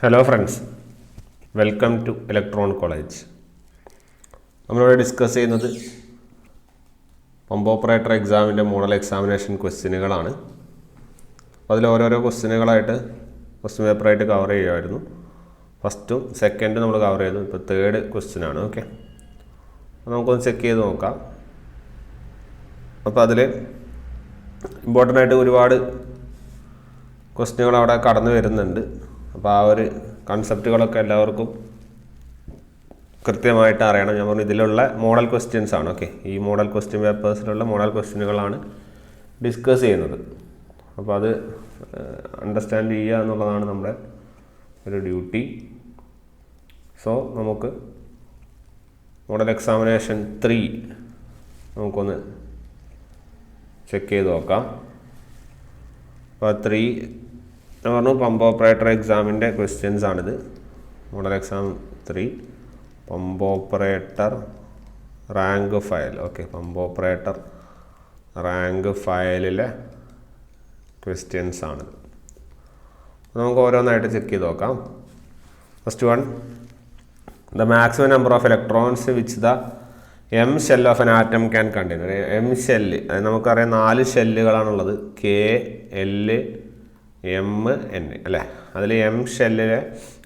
Hello friends, welcome to electron college. നമ്മളിവിടെ discuss ചെയ്യുന്നത് pump operator എക്സാമിൻ്റെ മോഡൽ എക്സാമിനേഷൻ ക്വസ്റ്റ്യനുകളാണ്. അപ്പോൾ അതിൽ ഓരോരോ ക്വസ്റ്റ്യനുകളായിട്ട് ക്വസ്റ്റ്യൻ പേപ്പറായിട്ട് കവർ ചെയ്യുമായിരുന്നു. ഫസ്റ്റും സെക്കൻഡും നമ്മൾ കവർ ചെയ്തു. ഇപ്പോൾ തേർഡ് ക്വസ്റ്റ്യനാണ്. ഓക്കെ, അപ്പോൾ നമുക്കൊന്ന് ചെക്ക് ചെയ്ത് നോക്കാം. അപ്പോൾ അതിൽ ഇമ്പോർട്ടൻ്റ് ആയിട്ട് ഒരുപാട് ക്വസ്റ്റ്യനുകൾ അവിടെ കടന്നു വരുന്നുണ്ട്. അപ്പോൾ ആ ഒരു കൺസെപ്റ്റുകളൊക്കെ എല്ലാവർക്കും കൃത്യമായിട്ട് അറിയണം. ഞാൻ പറഞ്ഞു ഇതിലുള്ള മോഡൽ ക്വസ്റ്റ്യൻസ് ആണ്. ഓക്കെ, ഈ മോഡൽ ക്വസ്റ്റ്യൻ പേപ്പേഴ്സിലുള്ള മോഡൽ ക്വസ്റ്റ്യനുകളാണ് ഡിസ്കസ് ചെയ്യുന്നത്. അപ്പോൾ അത് അണ്ടർസ്റ്റാൻഡ് ചെയ്യുക എന്നുള്ളതാണ് നമ്മുടെ ഒരു ഡ്യൂട്ടി. സോ നമുക്ക് മോഡൽ എക്സാമിനേഷൻ 3 നമുക്കൊന്ന് ചെക്ക് ചെയ്ത് നോക്കാം. അപ്പോൾ 3 എന്ന് പറഞ്ഞു പമ്പ് ഓപ്പറേറ്റർ എക്സാമിൻ്റെ ക്വസ്റ്റ്യൻസ് ആണിത്. Model exam 3 pump operator rank file. Okay, pump operator rank ഫയലിലെ ക്വസ്റ്റ്യൻസ് ആണിത്. നമുക്ക് ഓരോന്നായിട്ട് ചെക്ക് ചെയ്ത് നോക്കാം. First one, the maximum number of electrons which the M shell of an atom can contain. M shell, അത് നമുക്കറിയാം 4 ഷെല്ലുകളാണുള്ളത്. K, L, M, N അല്ലേ. അതിൽ എം ഷെല്ലിലെ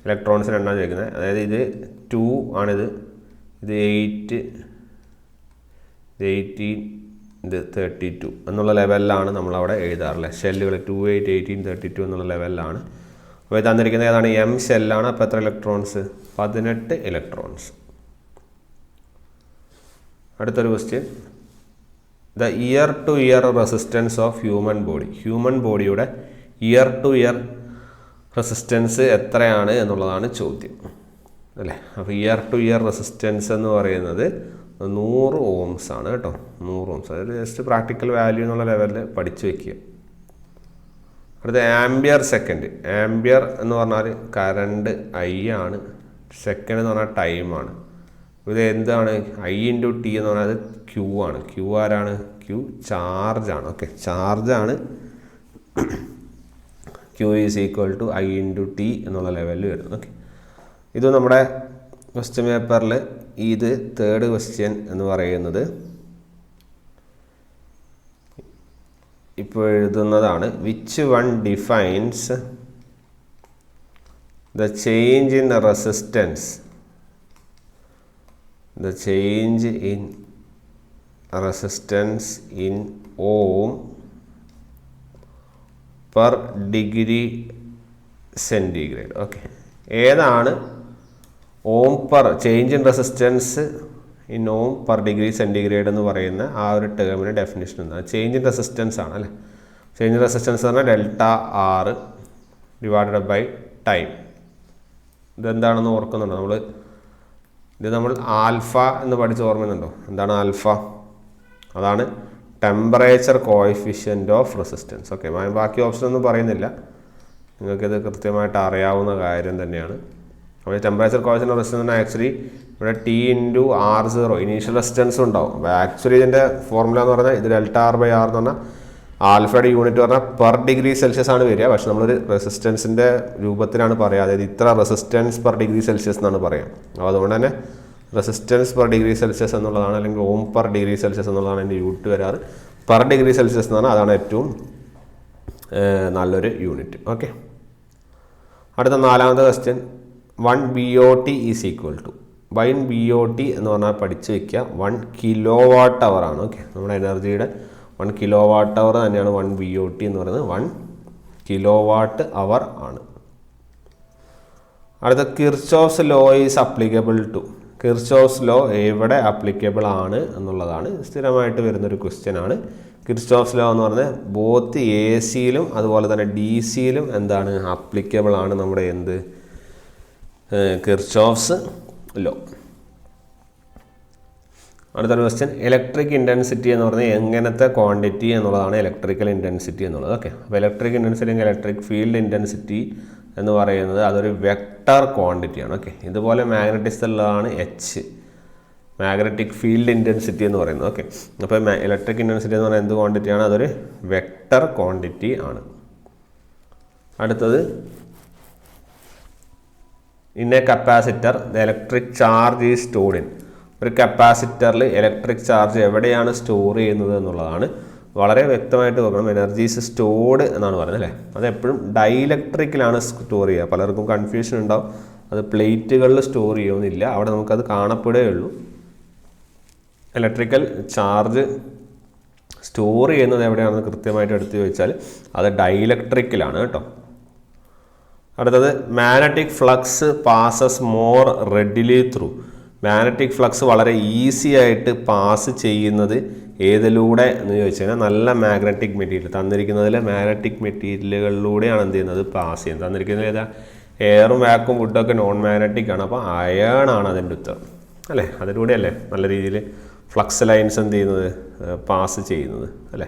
ഇലക്ട്രോൺസിന് എണ്ണാൻ ചോദിക്കുന്നത്. അതായത് ഇത് 2 ആണിത്, ഇത് 8, ഇത് 18, ഇത് 32 എന്നുള്ള ലെവലിലാണ് നമ്മളവിടെ എഴുതാറുള്ളത്. ഷെല്ലുകൾ 2, 8, 18, 32 എന്നുള്ള ലെവലിലാണ്. അപ്പോൾ ഇത് തന്നിരിക്കുന്നത് ഏതാണ്? എം ഷെല്ലാണ്. അപ്പോൾ എത്ര ഇലക്ട്രോൺസ്? 18 ഇലക്ട്രോൺസ്. അടുത്തൊരു question, the year two year resistance of human body. Human ബോഡിയുടെ ഇയർ ടു ഇയർ റെസിസ്റ്റൻസ് എത്രയാണ് എന്നുള്ളതാണ് ചോദ്യം അല്ലേ. അപ്പോൾ ഇയർ ടു ഇയർ റെസിസ്റ്റൻസ് എന്ന് പറയുന്നത് 100 ഓംസ് ആണ് കേട്ടോ. 100 ഓംസ്, അതായത് ജസ്റ്റ് പ്രാക്ടിക്കൽ വാല്യൂ എന്നുള്ള ലെവലിൽ പഠിച്ചു വയ്ക്കുക. അടുത്ത ആംബിയർ സെക്കൻഡ്. ആംബിയർ എന്ന് പറഞ്ഞാൽ കറണ്ട് ഐ ആണ്. സെക്കൻഡ് എന്ന് പറഞ്ഞാൽ ടൈമാണ്. ഇത് എന്താണ്? ഐ ഇൻറ്റു ടി എന്ന് പറഞ്ഞാൽ ക്യൂ ആണ്. ക്യൂ ആരാണ്? ക്യൂ ചാർജാണ്. ഓക്കെ, ചാർജാണ്. Q is equal to I into T എന്നുള്ള ലെവലിൽ വരുന്നു. ഓക്കെ, ഇത് നമ്മുടെ ക്വസ്റ്റ്യൻ പേപ്പറിൽ ഇത് തേർഡ് ക്വസ്റ്റ്യൻ എന്ന് പറയുന്നത് ഇപ്പോൾ എഴുതുന്നതാണ്. Which one defines the change in resistance, the change in resistance in ohm per degree centigrade. Okay, ഏതാണ് ohm per change in resistance in ohm per degree centigrade എന്ന് പറയുന്ന ആ ഒരു ടേമിന് ഡെഫിനിഷൻ എന്താണ്? ചേഞ്ച് ഇൻ റെസിസ്റ്റൻസ് ആണ് അല്ലേ. Change in resistance എന്ന് പറഞ്ഞാൽ delta R divided by time. ഇതെന്താണെന്ന് ഓർക്കുന്നുണ്ടോ? നമ്മൾ ആൽഫ എന്ന് പഠിച്ച് ഓർമ്മയുന്നുണ്ടോ? എന്താണ് ആൽഫ? അതാണ് temperature coefficient of resistance. Okay, ബാക്കി ഓപ്ഷൻ ഒന്നും പറയുന്നില്ല, നിങ്ങൾക്കിത് കൃത്യമായിട്ട് അറിയാവുന്ന കാര്യം തന്നെയാണ്. അപ്പോൾ temperature coefficient of resistance actually ഇവിടെ T into R0 initial resistance ഉണ്ടാവും. അപ്പോൾ ആക്ച്വലി ഇതിൻ്റെ ഫോർമുല എന്ന് പറഞ്ഞാൽ ഇത് ഡെൽറ്റ ആർ ബൈ ആർ എന്ന് പറഞ്ഞാൽ ആൽഫയുടെ യൂണിറ്റ് പറഞ്ഞാൽ പെർ ഡിഗ്രി സെൽഷ്യസ് ആണ് വരിക. പക്ഷെ നമ്മളൊരു റെസിസ്റ്റൻസിൻ്റെ രൂപത്തിലാണ് പറയുക. അതായത് ഇത്ര റെസിസ്റ്റൻസ് പെർ ഡിഗ്രി സെൽഷ്യസ് എന്നാണ് പറയുക. അപ്പോൾ അതുകൊണ്ട് തന്നെ റെസിസ്റ്റൻസ് പെർ ഡിഗ്രി സെൽഷ്യസ് എന്നുള്ളതാണ്, അല്ലെങ്കിൽ ഓം പെർ ഡിഗ്രി സെൽഷ്യസ് എന്നുള്ളതാണ് എൻ്റെ യൂണിറ്റ് വരാറ്. പെർ ഡിഗ്രി സെൽഷ്യസ് എന്ന് പറഞ്ഞാൽ അതാണ് ഏറ്റവും നല്ലൊരു യൂണിറ്റ്. ഓക്കെ, അടുത്ത 4ാമത്തെ question, 1 BOT is equal to. 1 BOT എന്ന് പറഞ്ഞാൽ പഠിച്ചു വയ്ക്കുക 1 kWh ആണ്. ഓക്കെ, നമ്മുടെ എനർജിയുടെ 1 kWh തന്നെയാണ് 1 BOT എന്ന് പറയുന്നത്. 1 kWh ആണ്. അടുത്ത Kirchhoff's law is applicable to. Kirchhoff's law എവിടെ അപ്ലിക്കബിൾ ആണ് എന്നുള്ളതാണ് സ്ഥിരമായിട്ട് വരുന്നൊരു ക്വസ്റ്റ്യൻ ആണ്. കിർച്ചോഫ്സ് ലോ എന്ന് പറഞ്ഞാൽ ബോത്ത് AC-യിലും അതുപോലെ തന്നെ DC-യിലും എന്താണ് അപ്ലിക്കബിൾ ആണ് നമ്മുടെ എന്ത് കിർച്ചോഫ്സ് ലോ. അടുത്തൊരു ക്വസ്റ്റ്യൻ, ഇലക്ട്രിക് ഇൻറ്റൻസിറ്റി എന്ന് പറഞ്ഞാൽ എങ്ങനത്തെ ക്വാണ്ടിറ്റി എന്നുള്ളതാണ് ഇലക്ട്രിക്കൽ ഇൻറ്റൻസിറ്റി എന്നുള്ളത്. ഓക്കെ, അപ്പോൾ ഇലക്ട്രിക് ഇൻറ്റൻസിറ്റി അല്ലെങ്കിൽ ഇലക്ട്രിക് ഫീൽഡ് ഇൻറ്റൻസിറ്റി എന്ന് പറയുന്നത് അതൊരു വെക്ടർ ക്വാണ്ടിറ്റിയാണ്. ഓക്കെ, ഇതുപോലെ മാഗ്നറ്റിക്സിലുള്ളതാണ് H, മാഗ്നറ്റിക് ഫീൽഡ് ഇൻറ്റൻസിറ്റി എന്ന് പറയുന്നത്. ഓക്കെ, അപ്പോൾ ഇലക്ട്രിക് ഇൻറ്റൻസിറ്റി എന്ന് പറയുന്നത് എന്ത് ക്വാണ്ടിറ്റിയാണ്? അതൊരു വെക്ടർ 1 വെക്ടർ ക്വാണ്ടിറ്റി ആണ്. അടുത്തത്, 1 വെക്ടർ ക്വാണ്ടിറ്റി എന്ന് പറയുന്നത് എന്ത് ക്വാണ്ടിറ്റി ആണ്? അതൊരു വെക്ടർ ക്വാണ്ടിറ്റി ആണ്. അപ്പോൾ ഇലക്ട്രിക് ഇൻറ്റൻസിറ്റി എന്ന് പറയുന്നത് എന്ത് ക്വാണ്ടിറ്റിയാണ്? അതൊരു വെക്ടർ ക്വാണ്ടിറ്റി ആണ്. അടുത്തത്, 1 വെക്ടർ ക്വാണ്ടിറ്റി എന്ന് പറയുന്നത് എന്ത് ക്വാണ്ടിറ്റിയാണ്? അതൊരു വെക്ടർ ക്വാണ്ടിറ്റി ആണ്. In A capacitor the electric charge is stored in. ഒരു കപ്പാസിറ്ററിൽ ഇലക്ട്രിക് ചാർജ് എവിടെയാണ് സ്റ്റോർ ചെയ്യുന്നത് എന്നുള്ളതാണ്. വളരെ വ്യക്തമായിട്ട് നോക്കണം. എനർജീസ് സ്റ്റോർഡ് എന്നാണ് പറയുന്നത് അല്ലേ. അതെപ്പോഴും ഡൈഇലക്ട്രിക്കിലാണ് സ്റ്റോർ ചെയ്യുക. പലർക്കും കൺഫ്യൂഷൻ ഉണ്ടാവും. അത് പ്ലേറ്റുകളിൽ സ്റ്റോർ ചെയ്യുമെന്നില്ല. അവിടെ നമുക്കത് കാണപ്പെടുകയുള്ളൂ. ഇലക്ട്രിക്കൽ ചാർജ് സ്റ്റോർ ചെയ്യുന്നത് എവിടെയാണെന്ന് കൃത്യമായിട്ട് എടുത്തു ചോദിച്ചാൽ അത് ഡൈഇലക്ട്രിക്കിലാണ് കേട്ടോ. അടുത്തത് magnetic flux passes more readily through. Magnetic flux വളരെ ഈസി ആയിട്ട് പാസ് ചെയ്യുന്നത് ഏതിലൂടെ എന്ന് ചോദിച്ചു കഴിഞ്ഞാൽ നല്ല മാഗ്നറ്റിക് മെറ്റീരിയൽ തന്നിരിക്കുന്നതിലെ മാഗ്നറ്റിക് മെറ്റീരിയലുകളിലൂടെയാണ് എന്ത് ചെയ്യുന്നത് പാസ് ചെയ്യുന്നത്. തന്നിരിക്കുന്നത് ഏതാ? എയറും വാക്കും വുഡൊക്കെ നോൺ മാഗ്നറ്റിക് ആണ്. അപ്പോൾ അയൺ ആണ് അതിൻ്റെ ഉത്തരം അല്ലേ. അതിലൂടെയല്ലേ നല്ല രീതിയിൽ ഫ്ലക്സ് ലൈൻസ് എന്ത് ചെയ്യുന്നത് പാസ് ചെയ്യുന്നത് അല്ലേ.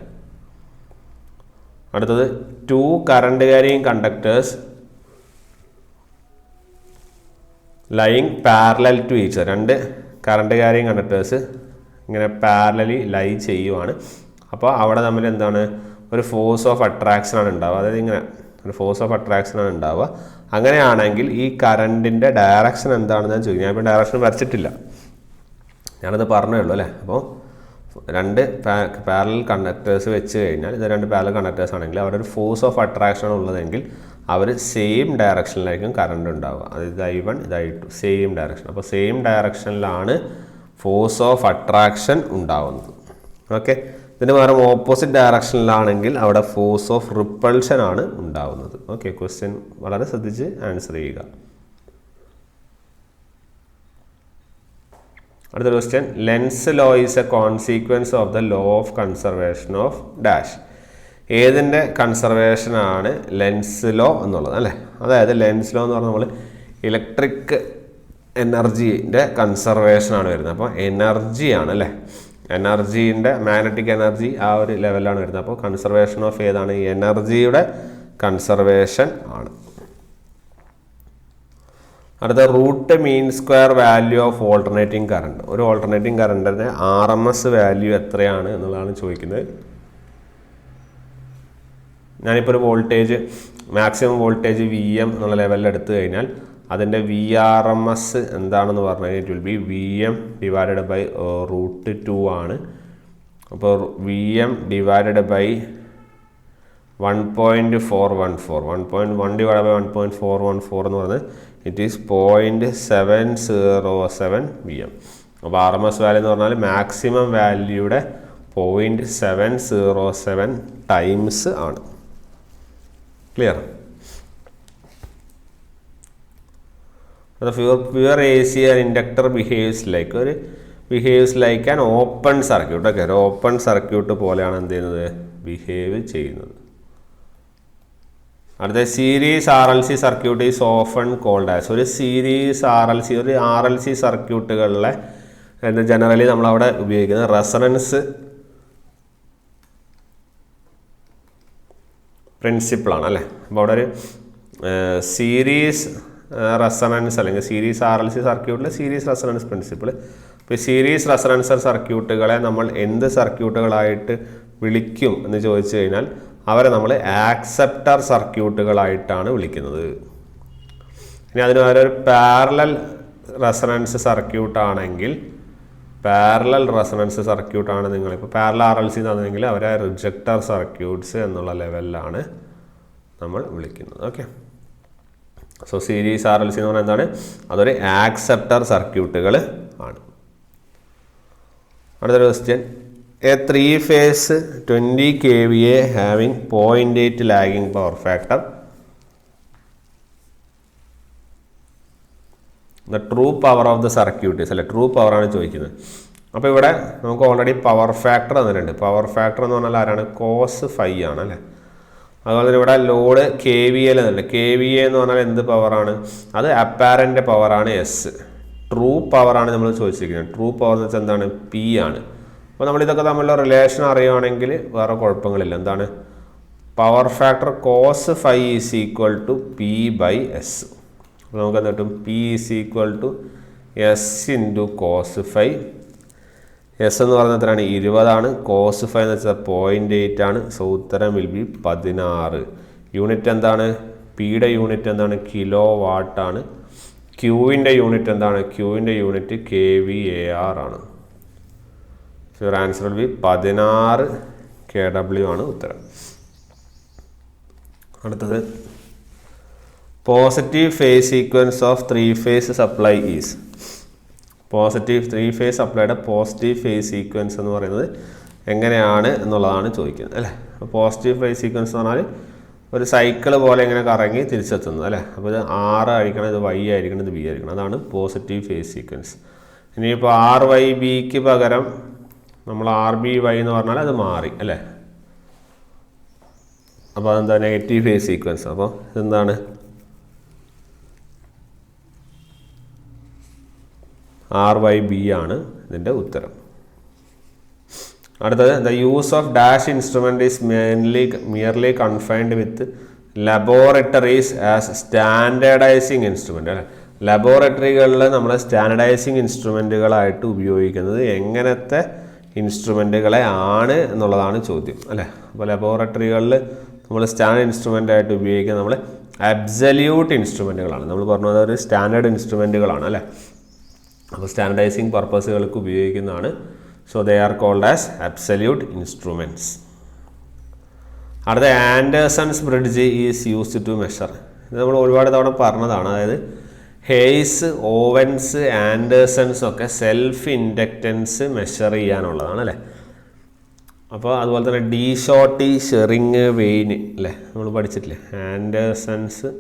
അടുത്തത് 2 current carrying conductors lying parallel to each. 2 current carrying conductors ഇങ്ങനെ പാരലലി ലൈ ചെയ്യുവാണ്. അപ്പോൾ അവിടെ തമ്മിൽ എന്താണ് ഒരു ഫോഴ്സ് ഓഫ് അട്രാക്ഷൻ ആണ് ഉണ്ടാവുക. അതായത് ഇങ്ങനെ ഒരു ഫോഴ്സ് ഓഫ് അട്രാക്ഷൻ ആണ് ഉണ്ടാവുക. അങ്ങനെയാണെങ്കിൽ ഈ കറണ്ടിൻ്റെ ഡയറക്ഷൻ എന്താണെന്ന് ഞാൻ ചോദിക്കും. ഞാനിപ്പോൾ ഡയറക്ഷൻ വരച്ചിട്ടില്ല, ഞാനത് പറഞ്ഞേ ഉള്ളൂ അല്ലേ. അപ്പോൾ 2 പാരലൽ കണ്ടക്ടേഴ്സ് വെച്ച് കഴിഞ്ഞാൽ ഇത് 2 പാരലൽ കണ്ടക്ടേഴ്സ് ആണെങ്കിൽ അവിടെ ഒരു ഫോഴ്സ് ഓഫ് അട്രാക്ഷൻ ഉള്ളതെങ്കിൽ അവർ സെയിം ഡയറക്ഷനിലായിരിക്കും കറണ്ട് ഉണ്ടാവുക. അതായത് I1 ഇത് I2 സെയിം ഡയറക്ഷൻ. അപ്പോൾ സെയിം ഡയറക്ഷനിലാണ് ഫോഴ്സ് ഓഫ് അട്രാക്ഷൻ ഉണ്ടാവുന്നത്. ഓക്കെ. ഇതിന് പകരം ഓപ്പോസിറ്റ് ഡയറക്ഷനിലാണെങ്കിൽ അവിടെ ഫോഴ്സ് ഓഫ് റിപ്പൾഷൻ ആണ് ഉണ്ടാവുന്നത്. ഓക്കെ. ക്വസ്റ്റ്യൻ വളരെ ശ്രദ്ധിച്ച് ആൻസർ ചെയ്യുക. അടുത്ത question, lens law is A consequence of the law of conservation of dash. ഏതിൻ്റെ കൺസർവേഷനാണ് ലെൻസ് ലോ എന്നുള്ളത് അല്ലേ. അതായത് ലെൻസ് ലോ എന്ന് പറഞ്ഞാൽ നമ്മൾ ഇലക്ട്രിക് എനർജീൻ്റെ കൺസർവേഷനാണ് വരുന്നത്. അപ്പോൾ എനർജിയാണ് അല്ലേ. എനർജീൻ്റെ മാഗ്നറ്റിക് എനർജി ആ ഒരു ലെവലാണ് വരുന്നത്. അപ്പോൾ കൺസർവേഷൻ ഓഫ് ഏതാണ്? എനർജിയുടെ കൺസർവേഷൻ ആണ്. അടുത്ത root mean square value of alternating current. ഒരു ഓൾട്ടർനേറ്റിംഗ് കറണ്ടിൻ്റെ RMS വാല്യൂ എത്രയാണ് എന്നുള്ളതാണ് ചോദിക്കുന്നത്. ഞാനിപ്പോൾ ഒരു വോൾട്ടേജ് മാക്സിമം വോൾട്ടേജ് VM എന്നുള്ള ലെവലിൽ എടുത്തു കഴിഞ്ഞാൽ അതിൻ്റെ VRMS എന്താണെന്ന് പറഞ്ഞു കഴിഞ്ഞാൽ it will be VM divided by √2 ആണ്. അപ്പോൾ VM divided by 1.414 1.1 divide by 1.414 എന്ന് പറഞ്ഞത് ഇറ്റ് ഈസ് 0.707 VM. അപ്പോൾ RMS വാല്യൂ എന്ന് പറഞ്ഞാൽ മാക്സിമം വാല്യൂയുടെ 0.707 ടൈംസ് ആണ്. ക്ലിയർ? അത് pure AC and inductor behaves like an open circuit. Okay. ഒരു ഓപ്പൺ സർക്യൂട്ട് പോലെയാണ് എന്ത് ചെയ്യുന്നത് ബിഹേവ് ചെയ്യുന്നത്. അടുത്ത series RLC circuit is often called as. ഒരു സീരീസ് RLC സർക്യൂട്ടുകളിലെ ജനറലി നമ്മളവിടെ ഉപയോഗിക്കുന്ന റെസണൻസ് പ്രിൻസിപ്പിളാണ് അല്ലേ. അപ്പോൾ അവിടെ ഒരു സീരീസ് റെസണൻസ് അല്ലെങ്കിൽ സീരീസ് RLC സർക്യൂട്ടിലെ സീരീസ് റെസണൻസ് പ്രിൻസിപ്പിൾ. ഇപ്പോൾ സീരീസ് റെസണൻസ് സർക്യൂട്ടുകളെ നമ്മൾ എന്ത് സർക്യൂട്ടുകളായിട്ട് വിളിക്കും എന്ന് ചോദിച്ചു കഴിഞ്ഞാൽ അവരെ നമ്മൾ ആക്സെപ്റ്റർ സർക്യൂട്ടുകളായിട്ടാണ് വിളിക്കുന്നത്. ഇനി അതിന് പകരം ഒരു പാരലൽ റെസണൻസ് സർക്യൂട്ടാണെങ്കിൽ നിങ്ങളിപ്പോൾ പാരലൽ RLC എന്നാണെങ്കിൽ അവരെ റിജക്ടർ സർക്യൂട്ട്സ് എന്നുള്ള ലെവലിലാണ് നമ്മൾ വിളിക്കുന്നത്. ഓക്കെ. സോ സീരീസ് RLC എന്ന് പറഞ്ഞാൽ എന്താണ്? അതൊരു ആക്സെപ്റ്റർ സർക്യൂട്ടുകൾ ആണ്. അടുത്തൊരു question, A 3-phase 20 kVA having 0.8 lagging power factor, the true power of the circuit is. അല്ലെ, ട്രൂ പവറാണ് ചോദിക്കുന്നത്. അപ്പോൾ ഇവിടെ നമുക്ക് ഓൾറെഡി പവർ ഫാക്ടർ തന്നിട്ടുണ്ട്. പവർ ഫാക്ടർ എന്ന് പറഞ്ഞാൽ ആരാണ്? cos φ ആണ് അല്ലേ. അതുപോലെ തന്നെ ഇവിടെ ലോഡ് KVA തന്നിട്ടുണ്ട്. KVA എന്ന് പറഞ്ഞാൽ എന്ത് പവറാണ്? അത് അപ്പാരൻ്റ് പവറാണ് S. ട്രൂ പവറാണ് നമ്മൾ ചോദിച്ചിരിക്കുന്നത്. ട്രൂ പവർ എന്ന് വെച്ചാൽ എന്താണ്? P ആണ്. അപ്പോൾ നമ്മളിതൊക്കെ തമ്മിലുള്ള റിലേഷൻ അറിയുകയാണെങ്കിൽ വേറെ കുഴപ്പങ്ങളില്ല. എന്താണ്? Power factor cos φ is equal to P/S. അപ്പോൾ നമുക്ക് എന്ത് കിട്ടും? P is equal to S into cos φ. S എന്ന് പറയുന്നത് എത്രയാണ്? 20 cos φ എന്ന് വെച്ചാൽ 0.8 ആണ്. സോ ഉത്തരം വിൽ ബി 16. യൂണിറ്റ് എന്താണ്? പിയുടെ യൂണിറ്റ് എന്താണ്? കിലോ വാട്ടാണ്. ക്യൂവിൻ്റെ യൂണിറ്റ് എന്താണ്? ക്യൂവിൻ്റെ യൂണിറ്റ് kVAR ആണ്. Your answer will be 16 kW ആണ് ഉത്തരം. അടുത്തത് positive phase sequence of 3 phase supply is. Positive 3 phase സപ്ലൈയുടെ പോസിറ്റീവ് ഫേസ് സീക്വൻസ് എന്ന് പറയുന്നത് എങ്ങനെയാണ് എന്നുള്ളതാണ് ചോദിക്കുന്നത് അല്ലേ. പോസിറ്റീവ് ഫേസ് സീക്വൻസ് എന്ന് പറഞ്ഞാൽ ഒരു സൈക്കിൾ പോലെ ഇങ്ങനെ കറങ്ങി തിരിച്ചെത്തുന്നത് അല്ലേ. അപ്പോൾ ഇത് R ആയിരിക്കണം, ഇത് Y ആയിരിക്കണം, ഇത് B ആയിരിക്കണം. അതാണ് പോസിറ്റീവ് ഫേസ് സീക്വൻസ്. ഇനിയിപ്പോൾ RYBക്ക് പകരം നമ്മൾ RBY എന്ന് പറഞ്ഞാൽ അത് മാറി അല്ലേ. അപ്പോൾ അതെന്താ? Negative phase sequence. അപ്പോൾ ഇതെന്താണ്? RYB ആണ് ഇതിൻ്റെ ഉത്തരം. അടുത്തത് the use of dash instrument is merely confined with laboratories as standardising instrument അല്ലേ. ലബോറട്ടറികളിൽ നമ്മൾ സ്റ്റാൻഡർഡൈസിങ് ഇൻസ്ട്രുമെൻറ്റുകളായിട്ട് ഉപയോഗിക്കുന്നത് എങ്ങനത്തെ ഇൻസ്ട്രുമെൻറ്റുകളെ ആണ് എന്നുള്ളതാണ് ചോദ്യം അല്ലേ. അപ്പോൾ ലബോറട്ടറികളിൽ നമ്മൾ സ്റ്റാൻഡേർഡ് ഇൻസ്ട്രുമെൻ്റ് ആയിട്ട് ഉപയോഗിക്കുന്നത് നമ്മൾ അബ്സല്യൂട്ട് ഇൻസ്ട്രുമെൻറ്റുകളാണ്. നമ്മൾ പറഞ്ഞത് ഒരു സ്റ്റാൻഡേർഡ് ഇൻസ്ട്രുമെൻറ്റുകളാണ് അല്ലേ. അപ്പോൾ സ്റ്റാൻഡർഡൈസിങ് പർപ്പസുകൾക്ക് ഉപയോഗിക്കുന്നതാണ്. So they are called as absolute instruments. അടുത്ത Anderson's bridge is used to measure. ഇത് നമ്മൾ ഒരുപാട് തവണ പറഞ്ഞതാണ്. അതായത് ഹെയ്സ്, ഓവൻസ്, ആൻഡേഴ്സൺസ് ഒക്കെ സെൽഫ് ഇൻഡക്റ്റൻസ് മെഷർ ചെയ്യാനുള്ളതാണ് അല്ലേ. അപ്പോൾ അതുപോലെ തന്നെ ഡി ഷോട്ടി, ഷെറിങ്, വെയിൻ അല്ലേ നമ്മൾ പഠിച്ചിട്ടില്ലേ. ആൻഡേഴ്സൺസ്,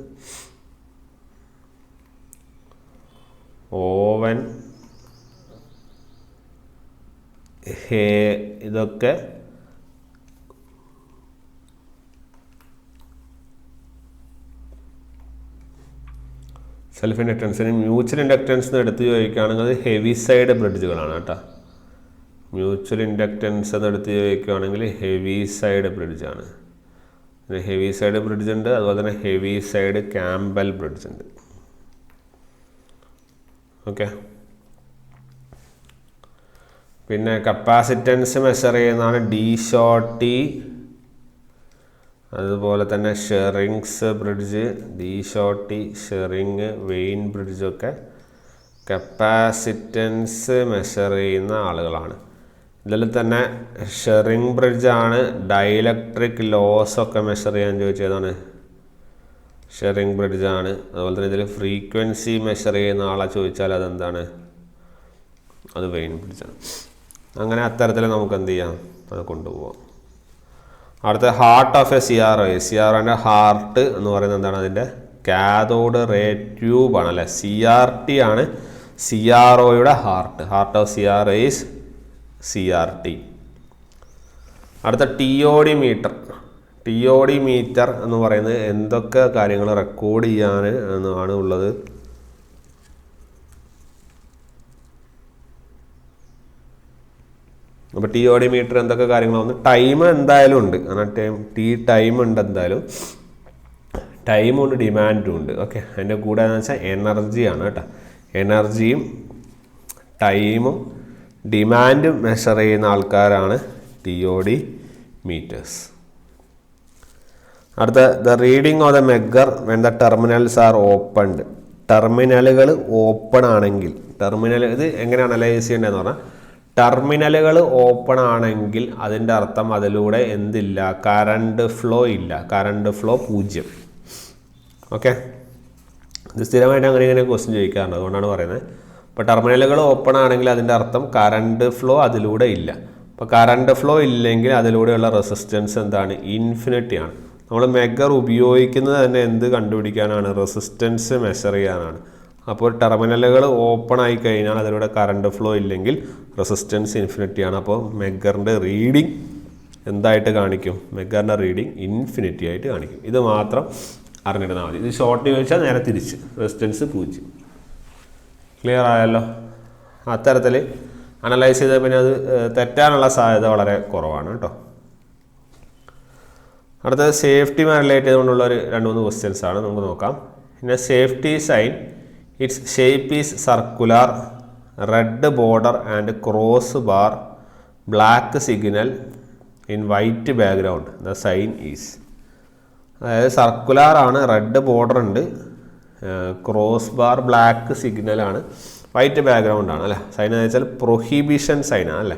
ഓവൻ, ഇതൊക്കെ സെൽഫ് ഇൻഡക്റ്റൻസിന്. മ്യൂച്വൽ ഇൻഡക്റ്റൻസ് എടുത്ത് ചോദിക്കുകയാണെങ്കിൽ ഹെവി സൈഡ് ബ്രിഡ്ജുകളാണ് കേട്ടോ. മ്യൂച്വൽ ഇൻഡക്റ്റൻസ് എന്നെടുത്ത് ചോദിക്കുകയാണെങ്കിൽ ഹെവി സൈഡ് ബ്രിഡ്ജാണ്. പിന്നെ ഹെവി സൈഡ് ബ്രിഡ്ജ് ഉണ്ട്, അതുപോലെ തന്നെ ഹെവി സൈഡ് ക്യാമ്പൽ ബ്രിഡ്ജ് ഉണ്ട്. ഓക്കെ. പിന്നെ കപ്പാസിറ്റൻസ് മെഷർ ചെയ്യുന്നതാണ് ഡി ഷോട്ടി, അതുപോലെ തന്നെ Schering's bridge, De Sauty, Schering, Wien ബ്രിഡ്ജൊക്കെ കപ്പാസിറ്റൻസ് മെഷർ ചെയ്യുന്ന ആളുകളാണ്. ഇതിൽ തന്നെ ഷെറിങ് ബ്രിഡ്ജാണ് ഡൈലക്ട്രിക് ലോസ് ഒക്കെ മെഷർ ചെയ്യാൻ ചോദിച്ചതാണ്. ഷെറിങ് ബ്രിഡ്ജാണ്. അതുപോലെ തന്നെ ഇതിൽ ഫ്രീക്വൻസി മെഷർ ചെയ്യുന്ന ആളെ ചോദിച്ചാൽ അതെന്താണ്? അത് വെയിൻ ബ്രിഡ്ജാണ്. അങ്ങനെ അത്തരത്തിൽ നമുക്ക് എന്ത് ചെയ്യാം? അത് കൊണ്ടുപോകാം. അടുത്ത ഹാർട്ട് ഓഫ് എ CRO. CROൻ്റെ ഹാർട്ട് എന്ന് പറയുന്നത് എന്താണ്? അതിൻ്റെ കാഥോഡ് റേ ട്യൂബാണ് അല്ലേ. CRT ആണ് CROയുടെ heart. Heart of CRO is CRT. അടുത്ത TOD മീറ്റർ. TOD മീറ്റർ എന്ന് പറയുന്നത് എന്തൊക്കെ കാര്യങ്ങൾ റെക്കോർഡ് ചെയ്യാൻ എന്നാണ് ഉള്ളത്? അപ്പോൾ TOD മീറ്റർ എന്തൊക്കെ കാര്യങ്ങളാണ്? ടൈം എന്തായാലും ഉണ്ട്. കാരണം ടൈം ഉണ്ട്, എന്തായാലും ടൈമും ഉണ്ട്, ഡിമാൻഡും ഉണ്ട്. ഓക്കെ. അതിൻ്റെ കൂടെ എന്ന് വെച്ചാൽ എനർജിയാണ് കേട്ടോ. എനർജിയും ടൈമും ഡിമാൻഡും മെഷർ ചെയ്യുന്ന ആൾക്കാരാണ് TOD മീറ്റേഴ്സ്. അടുത്ത the reading of the megger when the terminals are opened. ടെർമിനലുകൾ ഓപ്പൺ ആണെങ്കിൽ, ഇത് എങ്ങനെ അനലൈസ് ചെയ്യേണ്ടതെന്ന് പറഞ്ഞാൽ, ടെർമിനലുകൾ ഓപ്പൺ ആണെങ്കിൽ അതിൻ്റെ അർത്ഥം അതിലൂടെ എന്തില്ല? കറണ്ട് ഫ്ലോ ഇല്ല. Current flow 0. ഓക്കെ. ഇത് സ്ഥിരമായിട്ട് ഇങ്ങനെ ക്വസ്റ്റ്യൻ ചോദിക്കാറുണ്ട്, അതുകൊണ്ടാണ് പറയുന്നത്. അപ്പോൾ ടെർമിനലുകൾ ഓപ്പൺ ആണെങ്കിൽ അതിൻ്റെ അർത്ഥം കറണ്ട് ഫ്ലോ അതിലൂടെ ഇല്ല. അപ്പോൾ കറണ്ട് ഫ്ലോ ഇല്ലെങ്കിൽ അതിലൂടെയുള്ള റെസിസ്റ്റൻസ് എന്താണ്? ഇൻഫിനിറ്റി ആണ്. നമ്മൾ മെഗർ ഉപയോഗിക്കുന്നത് തന്നെ എന്ത് കണ്ടുപിടിക്കാനാണ്? റെസിസ്റ്റൻസ് മെഷർ ചെയ്യാനാണ്. അപ്പോൾ ടെർമിനലുകൾ ഓപ്പൺ ആയി കഴിഞ്ഞാൽ അതിലൂടെ കറണ്ട് ഫ്ലോ ഇല്ലെങ്കിൽ റെസിസ്റ്റൻസ് ഇൻഫിനിറ്റി ആണ്. അപ്പോൾ മെഗറിൻ്റെ റീഡിങ് എന്തായിട്ട് കാണിക്കും? മെഗറിൻ്റെ റീഡിങ് ഇൻഫിനിറ്റി ആയിട്ട് കാണിക്കും. ഇത് മാത്രം അറിഞ്ഞിരുന്നാൽ മതി. ഇത് ഷോർട്ട് ചോദിച്ചാൽ നേരെ തിരിച്ച് റെസിസ്റ്റൻസ് 0. ക്ലിയർ ആയല്ലോ? അത്തരത്തിൽ അനലൈസ് ചെയ്താൽ പിന്നെ അത് തെറ്റാനുള്ള സാധ്യത വളരെ കുറവാണ് കേട്ടോ. അടുത്തത് സേഫ്റ്റിയുമായി റിലേറ്റ് ചെയ്തുകൊണ്ടുള്ള ഒരു 2-3 ക്വസ്റ്റ്യൻസ് ആണ്, നമുക്ക് നോക്കാം. പിന്നെ safety sign, its shape is circular, red border and cross bar, black signal in white background, the sign is. അതായത് സർക്കുലർ ആണ്, റെഡ് ബോർഡർ ഉണ്ട്, ക്രോസ് ബാർ ബ്ലാക്ക് സിഗ്നലാണ്, വൈറ്റ് ബാക്ക്ഗ്രൗണ്ടാണ് അല്ലേ. സൈൻ എന്ന് വെച്ചാൽ പ്രൊഹിബിഷൻ സൈനാണ് അല്ലേ.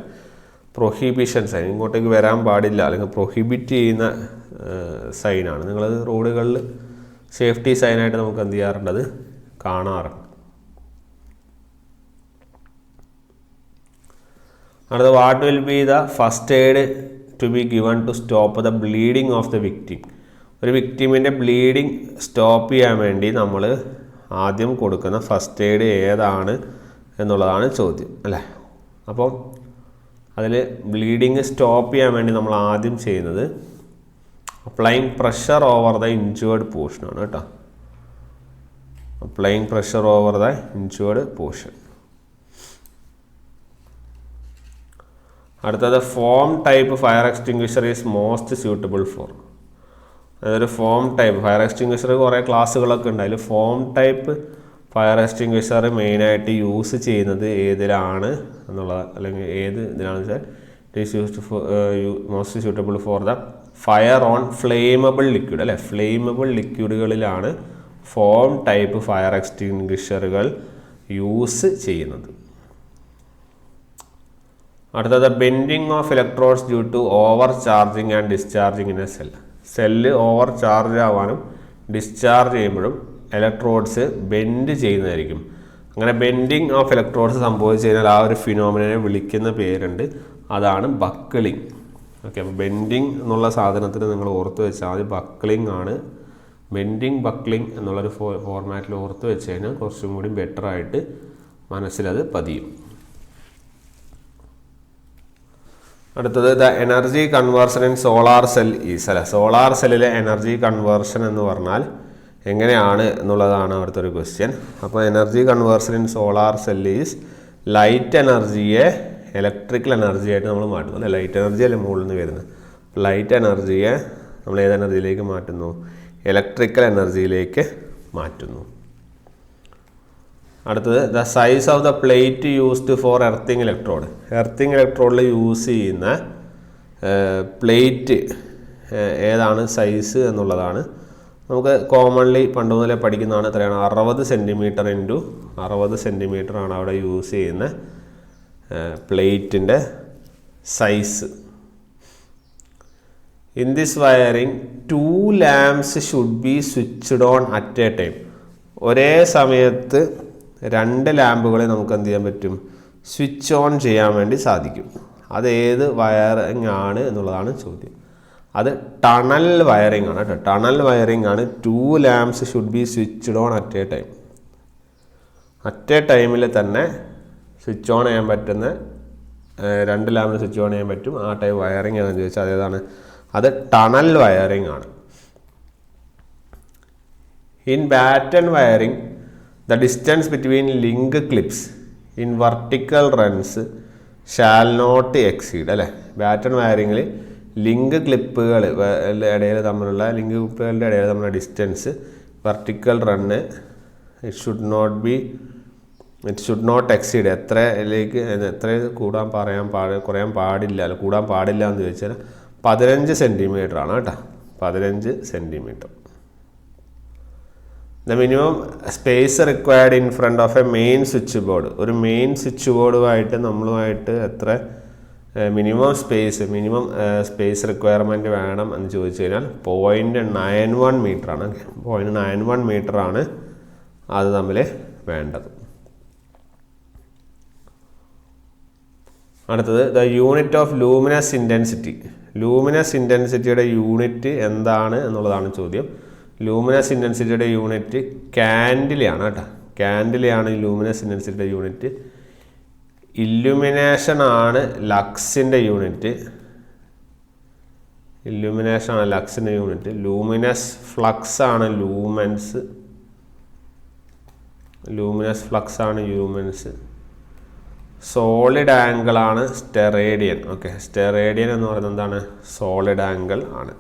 പ്രൊഹിബിഷൻ സൈൻ, ഇങ്ങോട്ടേക്ക് വരാൻ പാടില്ല അല്ലെങ്കിൽ പ്രൊഹിബിറ്റ് ചെയ്യുന്ന സൈനാണ്. നിങ്ങളത് റോഡുകളിൽ സേഫ്റ്റി സൈനായിട്ട് നമുക്ക് എന്ത് ചെയ്യാറുണ്ട്, അത് കാണാറുണ്ട്. അടുത്ത what will be the first aid to be given to stop the bleeding of the victim. ഒരു വിക്ടിമിൻ്റെ ബ്ലീഡിങ് സ്റ്റോപ്പ് ചെയ്യാൻ വേണ്ടി നമ്മൾ ആദ്യം കൊടുക്കുന്ന ഫസ്റ്റ് എയ്ഡ് ഏതാണ് എന്നുള്ളതാണ് ചോദ്യം അല്ലേ. അപ്പം അതിൽ ബ്ലീഡിങ് സ്റ്റോപ്പ് ചെയ്യാൻ വേണ്ടി നമ്മൾ ആദ്യം ചെയ്യുന്നത് applying pressure over the injured പോർഷനാണ് കേട്ടോ. Applying pressure over the injured portion. അടുത്തത് foam type fire extinguisher is most suitable for. അതൊരു ഫോം ടൈപ്പ് ഫയർ എക്സ്റ്റിങ്ക്വിഷർ കുറേ ക്ലാസ്സുകളൊക്കെ ഉണ്ട്. അതിൽ ഫോം ടൈപ്പ് ഫയർ എക്സ്റ്റിങ്ക്വിഷർ മെയിനായിട്ട് യൂസ് ചെയ്യുന്നത് ഏതിലാണ് എന്നുള്ളത്, അല്ലെങ്കിൽ ഏത് ഇതിലാണെന്ന് വെച്ചാൽ it is used for most suitable for the fire on flammable liquid അല്ലേ. ഫ്ലെയിമബിൾ ലിക്വിഡുകളിലാണ് ഫോം ടൈപ്പ് ഫയർ എക്സ്റ്റിങ്ക്വിഷറുകൾ യൂസ് ചെയ്യുന്നത്. അടുത്തത് bending of electrodes due to over charging and discharging in a cell. Cell over charge ആവാനും discharge ചെയ്യുമ്പോഴും electrodes bend ചെയ്യുന്നതായിരിക്കും. അങ്ങനെ bending of electrodes സംഭവിച്ചു കഴിഞ്ഞാൽ ആ ഒരു ഫിനോമിനെ വിളിക്കുന്ന പേരുണ്ട്, അതാണ് ബക്കിളിങ്. ഓക്കെ, അപ്പോൾ ബെൻഡിങ് എന്നുള്ള സാധനത്തിന് നിങ്ങൾ ഓർത്ത് വെച്ചാൽ മതി, ബക്കിളിങ് ആണ്. ബെൻഡിങ് ബക്കിളിങ് എന്നുള്ളൊരു ഫോർമാറ്റിൽ ഓർത്ത് വെച്ച് കഴിഞ്ഞാൽ കുറച്ചും കൂടി ബെറ്ററായിട്ട് മനസ്സിലത് പതിയും. അടുത്തത് the energy conversion in solar cell is അല്ല. സോളാർ സെല്ലിലെ എനർജി കൺവേർഷൻ എന്ന് പറഞ്ഞാൽ എങ്ങനെയാണ് എന്നുള്ളതാണ് അവിടുത്തെ ഒരു ക്വസ്റ്റ്യൻ. അപ്പോൾ energy conversion in solar cell is light എനർജിയെ ഇലക്ട്രിക്കൽ എനർജി ആയിട്ട് നമ്മൾ മാറ്റുന്നു അല്ലേ. ലൈറ്റ് എനർജി അല്ലേ മുകളിൽ നിന്ന് വരുന്നത്. ലൈറ്റ് എനർജിയെ നമ്മൾ ഏത് എനർജിയിലേക്ക് മാറ്റുന്നു, ഇലക്ട്രിക്കൽ എനർജിയിലേക്ക് മാറ്റുന്നു. അടുത്തത് the size of the plate used for earthing electrode. Earthing ഇലക്ട്രോഡിൽ യൂസ് ചെയ്യുന്ന പ്ലേറ്റ് ഏതാണ് സൈസ് എന്നുള്ളതാണ്. നമുക്ക് കോമൺലി പണ്ട് മുതലേ പഠിക്കുന്നതാണ്. എത്രയാണ്, 60 സെൻറ്റിമീറ്റർ ഇൻറ്റു 60 സെൻറ്റിമീറ്റർ ആണ് അവിടെ യൂസ് ചെയ്യുന്ന പ്ലേറ്റിൻ്റെ size. In this wiring 2 lamps should be switched on at a time. ഒരേ സമയത്ത് 2 ലാമ്പുകളെ നമുക്ക് എന്ത് ചെയ്യാൻ പറ്റും, സ്വിച്ച് ഓൺ ചെയ്യാൻ വേണ്ടി സാധിക്കും. അത് ഏത് വയറിംഗ് ആണ് എന്നുള്ളതാണ് ചോദ്യം. അത് ടണൽ വയറിംഗ് ആണ് കേട്ടോ. ടണൽ വയറിംഗ് ആണ്. 2 lamps should be switched on at a time. At A ടൈമിൽ തന്നെ സ്വിച്ച് ഓൺ ചെയ്യാൻ പറ്റുന്ന 2 ലാമ്പിന് സ്വിച്ച് ഓൺ ചെയ്യാൻ പറ്റും. ആ ടൈപ്പ് വയറിംഗ് ഏതാണെന്ന് ചോദിച്ചാൽ അതേതാണ്, അത് ടണൽ വയറിംഗ് ആണ്. In batten wiring the distance between link clips in vertical runs shall not exceed അല്ലേ. ബാറ്റൺ വയറിങ്ങിൽ ലിങ്ക് ക്ലിപ്പുകൾ ഇടയിൽ തമ്മിലുള്ള ക്ലിപ്പുകളുടെ ഇടയിൽ തമ്മിലുള്ള distance vertical run it should not exceed. എത്ര കുറയാൻ പാടില്ല അല്ല കൂടാൻ പാടില്ല എന്ന് ചോദിച്ചാൽ 15 സെൻറ്റിമീറ്റർ ആണ് കേട്ടോ. 15 centimetre. The minimum space required in front of a main switch board. ഒരു മെയിൻ സ്വിച്ച് ബോർഡുമായിട്ട് നമ്മളുമായിട്ട് എത്ര മിനിമം സ്പേസ് റിക്വയർമെൻറ്റ് വേണം എന്ന് ചോദിച്ചു കഴിഞ്ഞാൽ 0.91 മീറ്റർ ആണ്. 0.91 മീറ്റർ ആണ് അത് തമ്മിൽ വേണ്ടത്. അടുത്തത് the unit of luminous intensity. Luminous ഇൻറ്റൻസിറ്റിയുടെ യൂണിറ്റ് എന്താണ് എന്നുള്ളതാണ് ചോദ്യം. ലൂമിനസ് ഇൻറ്റൻസിറ്റിയുടെ യൂണിറ്റ് കാൻഡിലയാണ് കേട്ടോ. കാൻഡിലയാണ് ലൂമിനസ് ഇൻറ്റൻസിറ്റിയുടെ യൂണിറ്റ്. ഇല്ലുമിനേഷൻ ആണ് ലക്സിൻ്റെ യൂണിറ്റ്. ലൂമിനസ് ഫ്ലക്സ് ആണ് ലൂമൻസ്. സോളിഡ് ആംഗിൾ ആണ് സ്റ്റെറേഡിയൻ. ഓക്കെ, സ്റ്റെറേഡിയൻ എന്ന് പറയുന്നത് എന്താണ്, സോളിഡ് ആംഗിൾ ആണ്.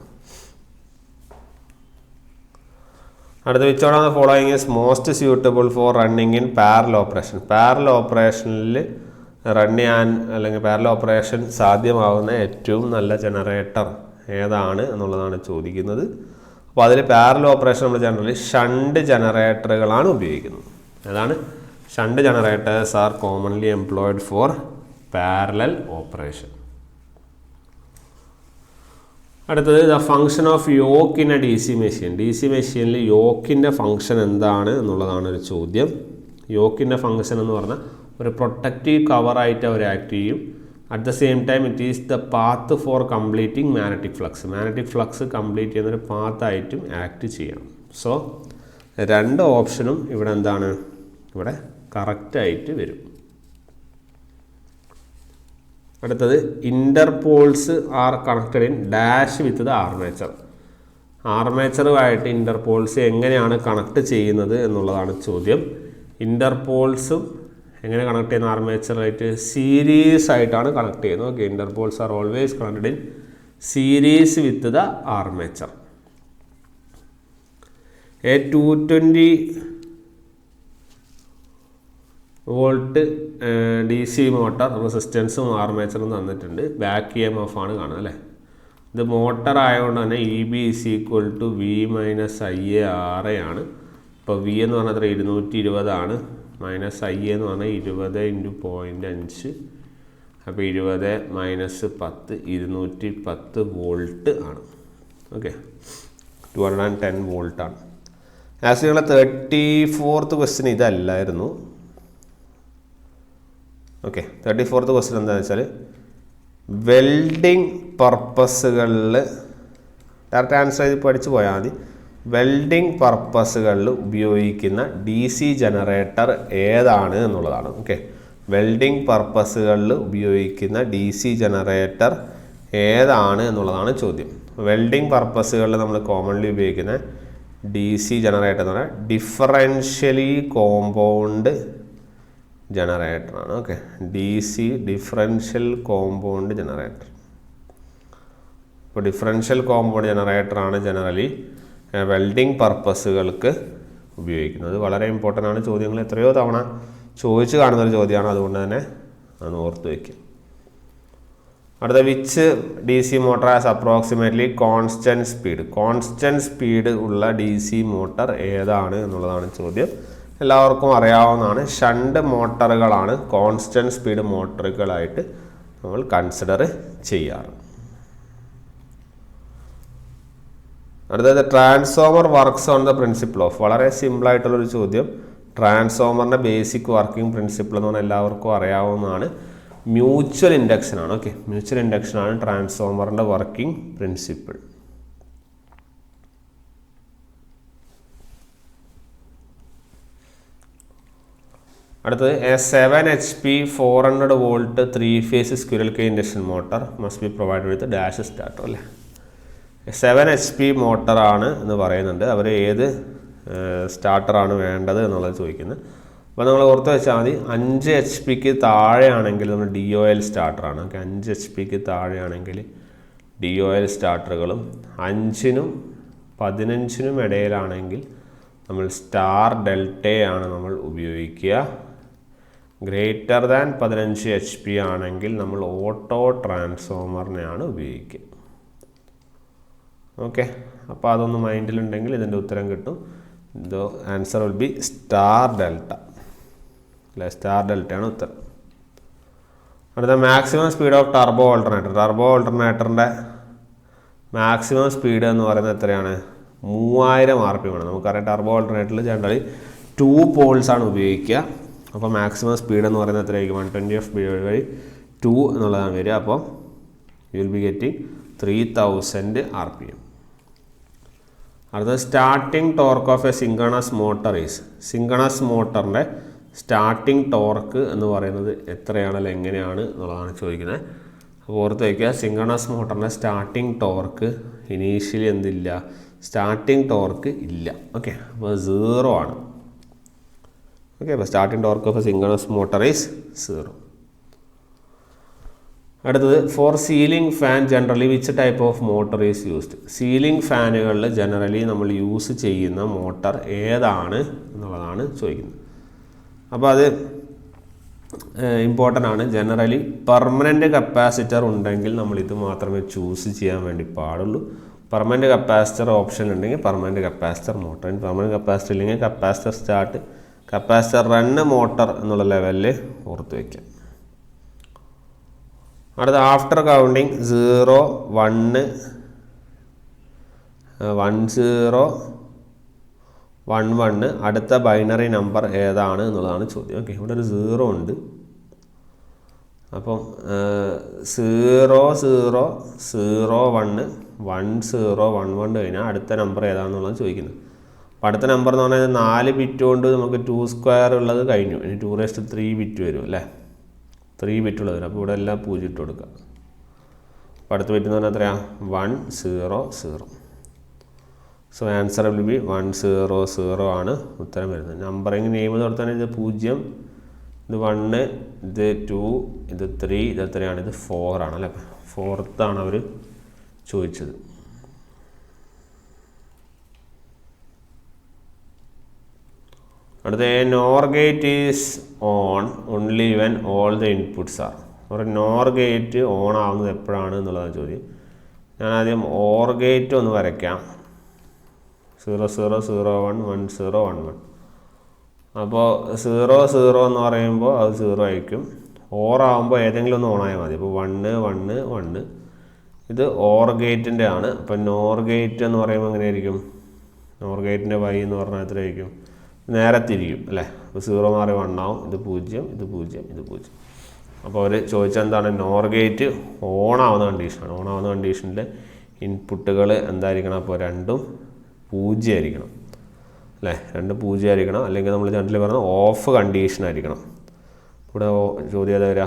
അടുത്ത which one of the following is most suitable for running in parallel operation. Parallel ഓപ്പറേഷനിൽ റൺ ചെയ്യാൻ അല്ലെങ്കിൽ പാരലൽ ഓപ്പറേഷൻ സാധ്യമാവുന്ന ഏറ്റവും നല്ല ജനറേറ്റർ ഏതാണ് എന്നുള്ളതാണ് ചോദിക്കുന്നത്. അപ്പോൾ അതിൽ പാരലൽ ഓപ്പറേഷൻ നമ്മൾ ജനറലി ഷണ്ട് ജനറേറ്ററുകളാണ് ഉപയോഗിക്കുന്നത്. അതാണ് shunt generators are commonly employed for parallel operation. അടുത്തത് the function of yoke in a D C machine. D C മെഷീനിൽ യോക്കിൻ്റെ ഫങ്ഷൻ എന്താണ് എന്നുള്ളതാണ് ഒരു ചോദ്യം. യോക്കിൻ്റെ ഫങ്ഷൻ എന്ന് പറഞ്ഞാൽ ഒരു പ്രൊട്ടക്റ്റീവ് കവറായിട്ട് അവർ ആക്ട് ചെയ്യും. At the same time it is the path for completing magnetic flux. Magnetic flux complete ചെയ്യുന്നൊരു പാത്തായിട്ടും ആക്ട് ചെയ്യണം. സോ രണ്ട് ഓപ്ഷനും ഇവിടെ എന്താണ്, ഇവിടെ കറക്റ്റായിട്ട് വരും. അടുത്തത് interpoles are connected in dash with the armature. ആർമേച്ചറുമായിട്ട് ഇൻ്റർപോൾസ് എങ്ങനെയാണ് കണക്ട് ചെയ്യുന്നത് എന്നുള്ളതാണ് ചോദ്യം. ഇൻ്റർപോൾസും എങ്ങനെ കണക്ട് ചെയ്യുന്ന ആർമേച്ചറായിട്ട് സീരീസ് ആയിട്ടാണ് കണക്ട് ചെയ്യുന്നത്. Okay, interpoles are always connected in series with the armature. A 220 volt D C motor റെസിസ്റ്റൻസും ആർമേച്ചറും തന്നിട്ടുണ്ട്. ബാക്ക് EMF ആണ് കാണുന്നത് അല്ലേ. ഇത് മോട്ടർ ആയതുകൊണ്ട് തന്നെ EB = V - IA RA ആണ്. ഇപ്പോൾ V എന്ന് പറഞ്ഞാൽ 220 ആണ്, മൈനസ് IA എന്ന് പറഞ്ഞാൽ 20 × 0.5. അപ്പോൾ 20 - 10 210 വോൾട്ട് ആണ്. ഓക്കെ, 210 വോൾട്ടാണ്. ആസ് നിങ്ങളെ 34th question ഇതല്ലായിരുന്നു. Okay, 34th question എന്താണെന്ന് വെച്ചാൽ വെൽഡിങ് പർപ്പസുകളിൽ ഡയറക്റ്റ് ആൻസർ ചെയ്ത് പഠിച്ചു പോയാൽ മതി. വെൽഡിങ് പർപ്പസുകളിൽ ഉപയോഗിക്കുന്ന DC ജനറേറ്റർ ഏതാണ് എന്നുള്ളതാണ്. ഓക്കെ, വെൽഡിങ് പർപ്പസുകളിൽ ഉപയോഗിക്കുന്ന DC ജനറേറ്റർ ഏതാണ് എന്നുള്ളതാണ് ചോദ്യം. വെൽഡിങ് പർപ്പസുകളിൽ നമ്മൾ കോമൺലി ഉപയോഗിക്കുന്ന DC ജനറേറ്റർ എന്ന് പറഞ്ഞാൽ ഡിഫറൻഷ്യലി കോമ്പൗണ്ട് ജനറേറ്ററാണ്. Okay, DC differential compound generator. ഇപ്പോൾ ഡിഫറൻഷ്യൽ കോമ്പൗണ്ട് ജനറേറ്ററാണ് ജനറലി വെൽഡിങ് പർപ്പസുകൾക്ക് ഉപയോഗിക്കുന്നത്. വളരെ ഇമ്പോർട്ടൻ്റ് ആണ്. ചോദ്യങ്ങൾ എത്രയോ തവണ ചോദിച്ചു കാണുന്നൊരു ചോദ്യമാണ്, അതുകൊണ്ട് തന്നെ അത് ഓർത്ത് വയ്ക്കും. അടുത്ത which DC motor has approximately constant speed. Constant speed ഉള്ള DC മോട്ടർ ഏതാണ് എന്നുള്ളതാണ് ചോദ്യം. എല്ലാവർക്കും അറിയാവുന്നതാണ്, ഷണ്ട് മോട്ടറുകളാണ് കോൺസ്റ്റൻറ്റ് സ്പീഡ് മോട്ടറുകളായിട്ട് നമ്മൾ കൺസിഡർ ചെയ്യാറ്. അടുത്തത് transformer works on the principle of. വളരെ സിമ്പിളായിട്ടുള്ളൊരു ചോദ്യം. ട്രാൻസ്ഫോമറിൻ്റെ ബേസിക് വർക്കിംഗ് പ്രിൻസിപ്പിൾ എന്ന് പറഞ്ഞാൽ എല്ലാവർക്കും അറിയാവുന്നതാണ്, മ്യൂച്വൽ ഇൻഡക്ഷൻ ആണ്. ഓക്കെ, മ്യൂച്വൽ ഇൻഡക്ഷൻ ആണ് ട്രാൻസ്ഫോമറിൻ്റെ വർക്കിംഗ് പ്രിൻസിപ്പിൾ. അടുത്തത് A 7 HP 400 volt 3-phase squirrel cage induction motor must be provided with dash starter അല്ലേ. 7 HP മോട്ടറാണ് എന്ന് പറയുന്നുണ്ട്. അവർ ഏത് സ്റ്റാർട്ടറാണ് വേണ്ടത് എന്നുള്ളത് ചോദിക്കുന്നത്. അപ്പോൾ നമ്മൾ ഓർത്ത് വെച്ചാൽ മതി, 5 HP താഴെയാണെങ്കിൽ നമ്മൾ DOL സ്റ്റാർട്ടറാണ്. ഓക്കെ, 5 HP താഴെയാണെങ്കിൽ DOL സ്റ്റാർട്ടറുകളും 5-നും 15-നും ഇടയിലാണെങ്കിൽ നമ്മൾ സ്റ്റാർ ഡെൽറ്റയാണ് നമ്മൾ ഉപയോഗിക്കുക. ഗ്രേറ്റർ ദാൻ 15 HP ആണെങ്കിൽ നമ്മൾ ഓട്ടോ ട്രാൻസ്ഫോമറിനെയാണ് ഉപയോഗിക്കുക. ഓക്കെ, അപ്പോൾ അതൊന്ന് മൈൻഡിലുണ്ടെങ്കിൽ ഇതിൻ്റെ ഉത്തരം കിട്ടും. The answer will be star delta അല്ലേ. സ്റ്റാർ ഡെൽറ്റയാണ് ഉത്തരം. അടുത്ത maximum speed of turbo alternator. Turbo ഓൾട്ടർനേറ്ററിൻ്റെ മാക്സിമം സ്പീഡ് എന്ന് പറയുന്നത് എത്രയാണ്? 3000 RPM ആണ്. നമുക്കറിയാം ടർബോ ഓൾട്ടർനേറ്ററിൽ ജനറലി 2 പോൾസ് ആണ് ഉപയോഗിക്കുക. അപ്പോൾ മാക്സിമം സ്പീഡ് എന്ന് പറയുന്നത് എത്രയായിരിക്കും? 120/2 എന്നുള്ളതാണ് വരിക. അപ്പോൾ you will be getting 3000 RPM. അടുത്തത് starting torque of a synchronous motor is. Synchronous മോട്ടറിൻ്റെ സ്റ്റാർട്ടിംഗ് ടോർക്ക് എന്ന് പറയുന്നത് എത്രയാണ്, അല്ലെങ്കിൽ എങ്ങനെയാണ് എന്നുള്ളതാണ് ചോദിക്കുന്നത്. അപ്പോൾ ഓർത്ത് വയ്ക്കുക, സിങ്കണസ് മോട്ടറിൻ്റെ സ്റ്റാർട്ടിംഗ് ടോർക്ക് ഇനീഷ്യലി എന്തില്ല, സ്റ്റാർട്ടിംഗ് ടോർക്ക് ഇല്ല. ഓക്കെ, അപ്പോൾ 0 ആണ്. ഓക്കെ, അപ്പോൾ starting torque of a synchronous motor is 0. അടുത്തത് for ceiling fan generally which type of motor is used. Ceiling ഫാനുകളിൽ ജനറലി നമ്മൾ യൂസ് ചെയ്യുന്ന മോട്ടർ ഏതാണ് എന്നുള്ളതാണ് ചോദിക്കുന്നത്. അപ്പോൾ അത് ഇമ്പോർട്ടൻ്റ് ആണ്. ജനറലി പെർമനൻ്റ് കപ്പാസിറ്റർ ഉണ്ടെങ്കിൽ നമ്മൾ ഇത് മാത്രമേ ചൂസ് ചെയ്യാൻ വേണ്ടി പാടുള്ളൂ. പെർമനൻറ്റ് കപ്പാസിറ്റർ ഓപ്ഷൻ ഉണ്ടെങ്കിൽ permanent capacitor motor, permanent capacitor ഇല്ലെങ്കിൽ capacitor start, capacitor run motor എന്നുള്ള ലെവലിൽ ഓർത്ത് വയ്ക്കാം. അടുത്ത ആഫ്റ്റർ കൗണ്ടിങ് 0 1 1 0 1 1 അടുത്ത ബൈനറി നമ്പർ ഏതാണ് എന്നുള്ളതാണ് ചോദ്യം. ഓക്കെ, ഇവിടെ ഒരു 0 ഉണ്ട്. അപ്പം 0 0 0 1 1 0 1 1 കഴിഞ്ഞാൽ അടുത്ത നമ്പർ ഏതാണെന്നുള്ളത് ചോദിക്കുന്നത്. അപ്പോൾ അടുത്ത നമ്പർ എന്ന് പറഞ്ഞാൽ 4 ബിറ്റ് കൊണ്ട് നമുക്ക് 2 സ്ക്വയർ ഉള്ളത് കഴിഞ്ഞു. ഇനി 2⁻³ ബിറ്റ് വരും അല്ലേ, 3 ബിറ്റ് ഉള്ളത്. അപ്പോൾ ഇവിടെ എല്ലാം 0 ഇട്ട് കൊടുക്കുക. അപ്പോൾ അടുത്ത ബിറ്റ് എന്ന് പറഞ്ഞാൽ എത്രയാണ്? 1 0 0. സോ ആൻസർ വിൽ ബി 1 0 0 ആണ് ഉത്തരം വരുന്നത്. നമ്പറിങ് നെയിം കൊടുത്താൽ ഇത് 0, ഇത് 1, ഇത് 2, ഇത് 3, ഇത് എത്രയാണ്? ഇത് 4 ആണ് അല്ലേ. 4th ആണ് അവർ ചോദിച്ചത്. അടുത്ത nor gate is on only when all the inputs R. ഒരു നോർ ഗേറ്റ് ഓൺ ആവുന്നത് എപ്പോഴാണ് എന്നുള്ളതാണ് ചോദ്യം. ഞാൻ ആദ്യം ഓർ ഗേറ്റ് ഒന്ന് വരയ്ക്കാം. 0 0 0 1 1 0 1 1. അപ്പോൾ 0 0 എന്ന് പറയുമ്പോൾ അത് 0 ആയിരിക്കും. ഓർ ആകുമ്പോൾ ഏതെങ്കിലും ഒന്ന് ഓണായാൽ മതി. അപ്പോൾ 1 1 1. ഇത് ഓർ ഗേറ്റിൻ്റെ ആണ്. അപ്പം നോർ ഗേറ്റ് എന്ന് പറയുമ്പോൾ എങ്ങനെയായിരിക്കും? നോർ ഗേറ്റിൻ്റെ വൈ എന്ന് പറഞ്ഞാൽ എത്രയായിരിക്കും? നേരെ തിരിയും അല്ലേ. അപ്പോൾ 0 മാറി 1 ആവും. ഇത് 0, ഇത് 0, ഇത് 0. അപ്പോൾ അവർ ചോദിച്ചാൽ എന്താണ്? നോർ ഗേറ്റ് ഓണാവുന്ന കണ്ടീഷനാണ്. ഓണാവുന്ന കണ്ടീഷനിൽ ഇൻപുട്ടുകൾ എന്തായിരിക്കണം? അപ്പോൾ രണ്ടും 0 ആയിരിക്കണം അല്ലേ. 2 0 ആയിരിക്കണം. അല്ലെങ്കിൽ നമ്മൾ ചാനലിൽ പറഞ്ഞ ഓഫ് കണ്ടീഷൻ ആയിരിക്കണം. ഇവിടെ ചോദ്യം ഏതാ വരിക?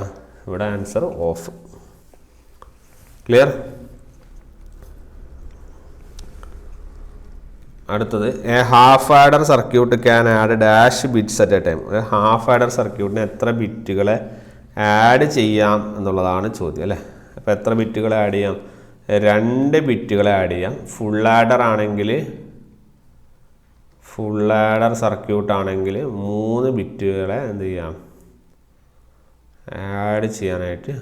ഇവിടെ ആൻസർ ഓഫ്. ക്ലിയർ? അടുത്തത് A half adder circuit can add dash bits at a time. ഒരു ഹാഫ് ആഡർ സർക്യൂട്ടിന് എത്ര ബിറ്റുകളെ ആഡ് ചെയ്യാം എന്നുള്ളതാണ് ചോദ്യം അല്ലേ. അപ്പോൾ എത്ര ബിറ്റുകളെ ആഡ് ചെയ്യാം? 2 ബിറ്റുകളെ ആഡ് ചെയ്യാം. ഫുൾ ആഡർ ആണെങ്കിൽ, ഫുൾ ആഡർ സർക്യൂട്ട് ആണെങ്കിൽ 3 ബിറ്റുകളെ എന്ത് ചെയ്യാം? ആഡ് ചെയ്യാനായിട്ട്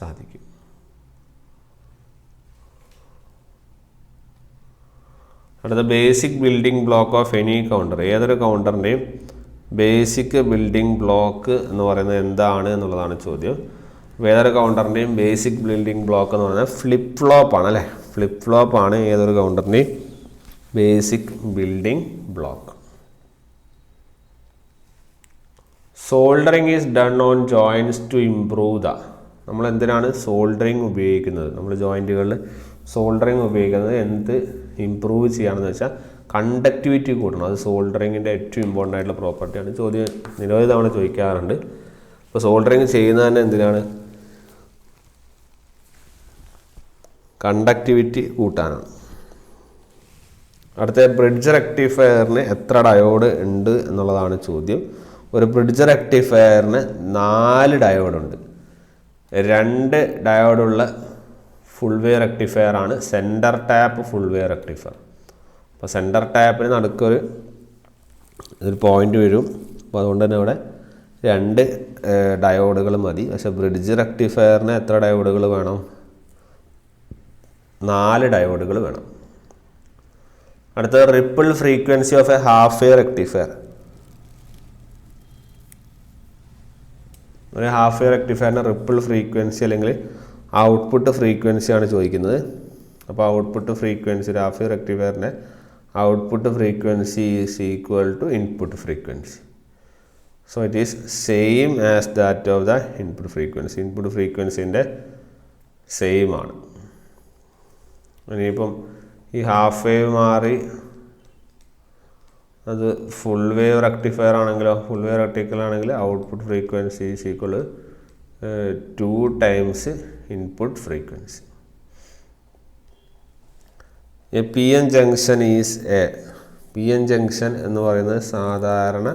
സാധിക്കും. അടുത്ത basic building block of any counter. ഏതൊരു കൗണ്ടറിൻ്റെയും ബേസിക് ബിൽഡിംഗ് ബ്ലോക്ക് എന്ന് പറയുന്നത് എന്താണ് എന്നുള്ളതാണ് ചോദ്യം. ഏതൊരു കൗണ്ടറിൻ്റെയും ബേസിക് ബിൽഡിംഗ് ബ്ലോക്ക് എന്ന് പറയുന്നത് ഫ്ലിപ്പ് ഫ്ലോപ്പ് ആണ് അല്ലേ. ഫ്ലിപ്പ് ഫ്ലോപ്പ് ആണ് ഏതൊരു കൗണ്ടറിൻ്റെയും basic building block. Soldering is done on joints to improve the. നമ്മൾ എന്തിനാണ് സോൾഡറിങ് ഉപയോഗിക്കുന്നത്? നമ്മൾ ജോയിൻറ്റുകളിൽ സോൾഡറിങ് ഉപയോഗിക്കുന്നത് എന്ത് ഇംപ്രൂവ് ചെയ്യാമെന്ന് വെച്ചാൽ കണ്ടക്ടിവിറ്റി കൂട്ടണം. അത് സോൾഡറിങ്ങിൻ്റെ ഏറ്റവും ഇമ്പോർട്ടൻ്റ് ആയിട്ടുള്ള പ്രോപ്പർട്ടിയാണ്. ചോദ്യം നിരവധി തവണ ചോദിക്കാറുണ്ട്. ഇപ്പോൾ സോൾഡറിങ് ചെയ്യുന്നത് തന്നെ എന്തിനാണ്? കണ്ടക്ടിവിറ്റി കൂട്ടാനാണ്. അടുത്ത ബ്രിഡ്ജ് റെക്ടിഫയറിന് എത്ര ഡയോഡ് ഉണ്ട് എന്നുള്ളതാണ് ചോദ്യം. ഒരു ബ്രിഡ്ജ് റെക്ടിഫയറിന് 4 ഡയോഡുണ്ട്. 2 ഡയോഡുള്ള ഫുൾ വേ റെക്ടിഫയർ ആണ് സെൻറ്റർ ടാപ്പ് ഫുൾ വേ റെക്ടിഫയർ. അപ്പോൾ സെൻറ്റർ ടാപ്പിന് നടുക്കൊരു പോയിൻ്റ് വരും. അപ്പോൾ അതുകൊണ്ട് തന്നെ ഇവിടെ 2 ഡയോഡുകൾ മതി. പക്ഷേ ബ്രിഡ്ജ് റെക്ടിഫയറിന് എത്ര ഡയോഡുകൾ വേണം? 4 ഡയോഡുകൾ വേണം. അടുത്തത് ripple frequency of a half wave rectifier. ഒരു ഹാഫ് വേ റെക്ടിഫയറിന് റിപ്പിൾ ഫ്രീക്വൻസി അല്ലെങ്കിൽ ഔട്ട്പുട്ട് ഫ്രീക്വൻസിയാണ് ചോദിക്കുന്നത്. അപ്പോൾ ഔട്ട്പുട്ട് ഫ്രീക്വൻസി ഒരു ഹാഫ് വേ റെക്ടിഫയറിൻ്റെ output frequency is equal to input frequency. So it is same as that of the input frequency. Input ഫ്രീക്വൻസിൻ്റെ same ആണ്. ഇനിയിപ്പം ഈ ഹാഫ് വേവ് മാറി അത് ഫുൾ വേവ് റെക്ടിഫയർ ആണെങ്കിലോ, ഫുൾ വേവ് റെക്ടിഫയർ ആണെങ്കിൽ output frequency is equal 2 times input frequency. A P N junction is A. P N junction എന്ന് പറയുന്നത് സാധാരണ